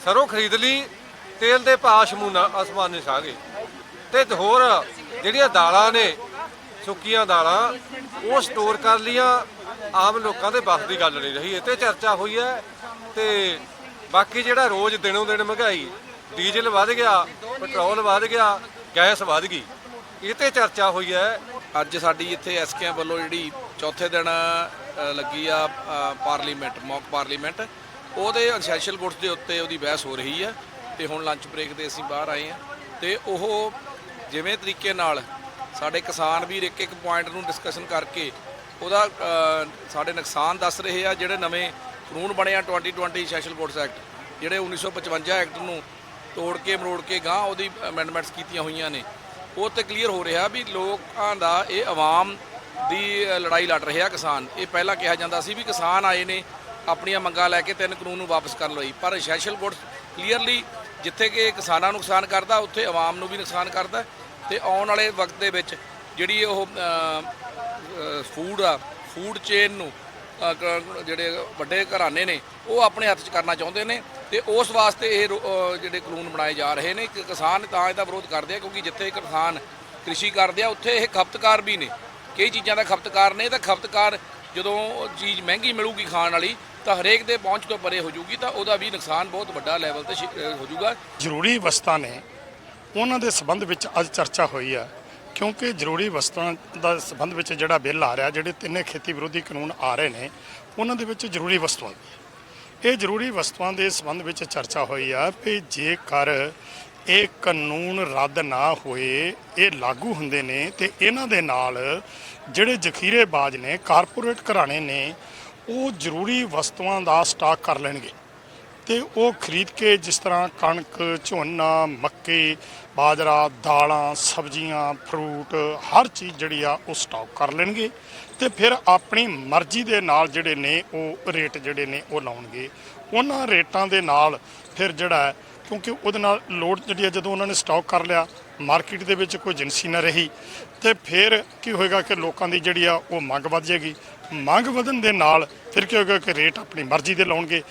ਸਰੋਂ ਖਰੀਦ ਲਈ, ਤੇਲ ਦੇ ਭਾਅ ਅਸਮਾਨੇ ਛਾ ਗਏ, ਤੇ ਹੋਰ ਜਿਹੜੀਆਂ ਦਾਲਾਂ ਨੇ, ਸੁੱਕੀਆਂ ਦਾਲਾਂ, ਉਹ ਸਟੋਰ ਕਰ ਲੀਆਂ। ਆਮ ਲੋਕਾਂ ਦੇ ਬਸ ਦੀ ਗੱਲ ਨਹੀਂ ਰਹੀ, ਇਹ 'ਤੇ ਚਰਚਾ ਹੋਈ ਹੈ। ਤੇ ਬਾਕੀ ਜਿਹੜਾ ਰੋਜ਼ ਦਿਨੋਂ ਦਿਨ ਮਹਿੰਗਾਈ, ਡੀਜ਼ਲ ਵੱਧ ਗਿਆ, ਪੈਟਰੋਲ ਵੱਧ ਗਿਆ, ਗੈਸ ਵੱਧ ਗਈ, ਇਹ 'ਤੇ ਚਰਚਾ ਹੋਈ ਹੈ।
ਅੱਜ ਸਾਡੀ ਇੱਥੇ ਐਸਕੇਐਮ ਵੱਲੋਂ ਜਿਹੜੀ ਚੌਥੇ ਦਿਨ ਲੱਗੀ ਆ ਪਾਰਲੀਮੈਂਟ, ਮੌਕ ਪਾਰਲੀਮੈਂਟ, ਉਹਦੇ ਅਸੈਂਸ਼ੀਅਲ ਗੁੱਡਸ ਦੇ ਉੱਤੇ ਉਹਦੀ ਬਹਿਸ ਹੋ ਰਹੀ ਹੈ। ਤੇ ਹੁਣ ਲੰਚ ਬ੍ਰੇਕ ਤੇ ਅਸੀਂ ਬਾਹਰ ਆਏ ਹਾਂ, ਤੇ ਉਹ ਜਿਵੇਂ ਤਰੀਕੇ ਨਾਲ ਸਾਡੇ ਕਿਸਾਨ ਵੀਰ ਇੱਕ ਇੱਕ ਪੁਆਇੰਟ ਨੂੰ ਡਿਸਕਸ਼ਨ ਕਰਕੇ ਉਹਦਾ ਸਾਡੇ ਨੁਕਸਾਨ ਦੱਸ ਰਹੇ ਆ। ਜਿਹੜੇ ਨਵੇਂ ਕਾਨੂੰਨ ਬਣੇ ਆ 2020 ਸੈਸ਼ਲ ਗੁੱਡਸ ਐਕਟ, ਜਿਹੜੇ 1955 ਐਕਟ ਨੂੰ ਤੋੜ ਕੇ ਮਰੋੜ ਕੇ ਗਾਂ ਉਹਦੀ ਅਮੈਂਡਮੈਂਟਸ ਕੀਤੀਆਂ ਹੋਈਆਂ ਨੇ, ਉਹ ਤੇ ਕਲੀਅਰ ਹੋ ਰਿਹਾ ਵੀ ਲੋਕਾਂ ਦਾ ਇਹ ਆਵਾਮ ਦੀ ਲੜਾਈ ਲੜ ਰਿਹਾ ਕਿਸਾਨ। ਇਹ ਪਹਿਲਾਂ ਕਿਹਾ ਜਾਂਦਾ ਸੀ ਵੀ ਕਿਸਾਨ ਆਏ ਨੇ ਆਪਣੀਆਂ ਮੰਗਾਂ ਲੈ ਕੇ 3 ਕਾਨੂੰਨ ਨੂੰ ਵਾਪਸ ਕਰਨ ਲਈ, ਪਰ ਸੈਸ਼ਲ ਗੁੱਡਸ ਕਲੀਅਰਲੀ ਜਿੱਥੇ ਕਿ ਕਿਸਾਨਾਂ ਨੂੰ ਨੁਕਸਾਨ ਕਰਦਾ, ਉੱਥੇ ਆਵਾਮ ਨੂੰ ਵੀ ਨੁਕਸਾਨ ਕਰਦਾ। ਤੇ ਆਉਣ ਵਾਲੇ ਵਕਤ ਦੇ ਵਿੱਚ ਜਿਹੜੀ ਉਹ ਫੂਡ ਚੇਨ ਨੂੰ ਜਿਹੜੇ ਵੱਡੇ ਘਰਾਣੇ ਨੇ ਉਹ ਆਪਣੇ ਹੱਥ 'ਚ ਕਰਨਾ ਚਾਹੁੰਦੇ ਨੇ, ਤੇ ਉਸ ਵਾਸਤੇ ਇਹ ਜਿਹੜੇ ਕਾਨੂੰਨ ਬਣਾਏ ਜਾ ਰਹੇ ਨੇ। ਕਿਸਾਨ ਤਾਂ ਇਹਦਾ ਵਿਰੋਧ ਕਰਦੇ ਆ ਕਿਉਂਕਿ ਜਿੱਥੇ ਕਿਸਾਨ ਕ੍ਰਿਸ਼ੀ ਕਰਦੇ ਆ ਉੱਥੇ ਇਹ ਖਪਤਕਾਰ ਵੀ ਨੇ, ਕਈ ਚੀਜ਼ਾਂ ਦਾ ਖਪਤਕਾਰ ਨੇ। ਤਾਂ ਖਪਤਕਾਰ ਜਦੋਂ ਚੀਜ਼ ਮਹਿੰਗੀ ਮਿਲੂਗੀ ਖਾਣ ਵਾਲੀ, ਤਾਂ ਹਰੇਕ ਦੇ ਪਹੁੰਚ ਤੋਂ ਪਰੇ ਹੋ ਜੂਗੀ, ਤਾਂ ਉਹਦਾ ਵੀ ਨੁਕਸਾਨ ਬਹੁਤ ਵੱਡਾ ਲੈਵਲ ਤੇ ਹੋ ਜੂਗਾ।
ਜ਼ਰੂਰੀ ਵਸਤਾਂ ਨੇ, ਉਹਨਾਂ ਦੇ ਸੰਬੰਧ ਵਿੱਚ ਅੱਜ ਚਰਚਾ ਹੋਈ ਹੈ, ਕਿਉਂਕਿ ਜ਼ਰੂਰੀ ਵਸਤਾਂ ਦਾ ਸੰਬੰਧ ਵਿੱਚ ਜਿਹੜਾ ਬਿੱਲ ਆ ਰਿਹਾ, ਜਿਹੜੇ 3 ਖੇਤੀ ਵਿਰੋਧੀ ਕਾਨੂੰਨ ਆ ਰਹੇ ਨੇ, ਉਹਨਾਂ ਦੇ ਵਿੱਚ ਜ਼ਰੂਰੀ ਵਸਤੂਆਂ, ਇਹ ਜ਼ਰੂਰੀ ਵਸਤੂਆਂ ਦੇ ਸੰਬੰਧ ਵਿੱਚ ਚਰਚਾ ਹੋਈ ਆ ਵੀ ਜੇਕਰ ਇਹ ਕਾਨੂੰਨ ਰੱਦ ਨਾ ਹੋਏ, ਇਹ ਲਾਗੂ ਹੁੰਦੇ ਨੇ, ਤੇ ਇਹਨਾਂ ਦੇ ਨਾਲ ਜਿਹੜੇ ਜ਼ਖੀਰੇਬਾਜ਼ ਨੇ, ਕਾਰਪੋਰੇਟ ਘਰਾਣੇ ਨੇ, ਉਹ ਜ਼ਰੂਰੀ ਵਸਤੂਆਂ ਦਾ ਸਟਾਕ ਕਰ ਲੈਣਗੇ, ਤੇ ਉਹ ਖਰੀਦ ਕੇ ਜਿਸ ਤਰ੍ਹਾਂ ਕਣਕ, ਝੋਨਾ, ਮੱਕੀ, ਬਾਜਰਾ, ਦਾਲਾਂ, ਸਬਜ਼ੀਆਂ, ਫਰੂਟ, ਹਰ ਚੀਜ਼ ਜਿਹੜੀ ਆ ਉਹ ਸਟਾਕ ਕਰ ਲੈਣਗੇ, ਤੇ ਫਿਰ ਆਪਣੀ ਮਰਜ਼ੀ ਦੇ ਨਾਲ ਜਿਹੜੇ ਨੇ ਉਹ ਰੇਟ ਜਿਹੜੇ ਨੇ ਉਹ ਲਾਉਣਗੇ। ਉਹਨਾਂ ਰੇਟਾਂ ਦੇ ਨਾਲ ਫਿਰ ਜਿਹੜਾ, ਕਿਉਂਕਿ ਉਹਦੇ ਨਾਲ ਲੋਡ ਜਿਹੜੀ ਆ, ਜਦੋਂ ਉਹਨਾਂ ਨੇ ਸਟਾਕ ਕਰ ਲਿਆ, ਮਾਰਕੀਟ ਦੇ ਵਿੱਚ ਕੋਈ ਏਜੰਸੀ ਨਾ ਰਹੀ, ਤੇ ਫਿਰ ਕੀ ਹੋਏਗਾ ਕਿ ਲੋਕਾਂ ਦੀ ਜਿਹੜੀ ਆ ਉਹ ਮੰਗ ਵੱਧ ਜਾਏਗੀ। ਮੰਗ ਵਧਣ ਦੇ ਨਾਲ ਫਿਰ ਕੀ ਹੋਏਗਾ ਕਿ ਰੇਟ ਆਪਣੀ ਮਰਜ਼ੀ ਦੇ ਲਾਉਣਗੇ।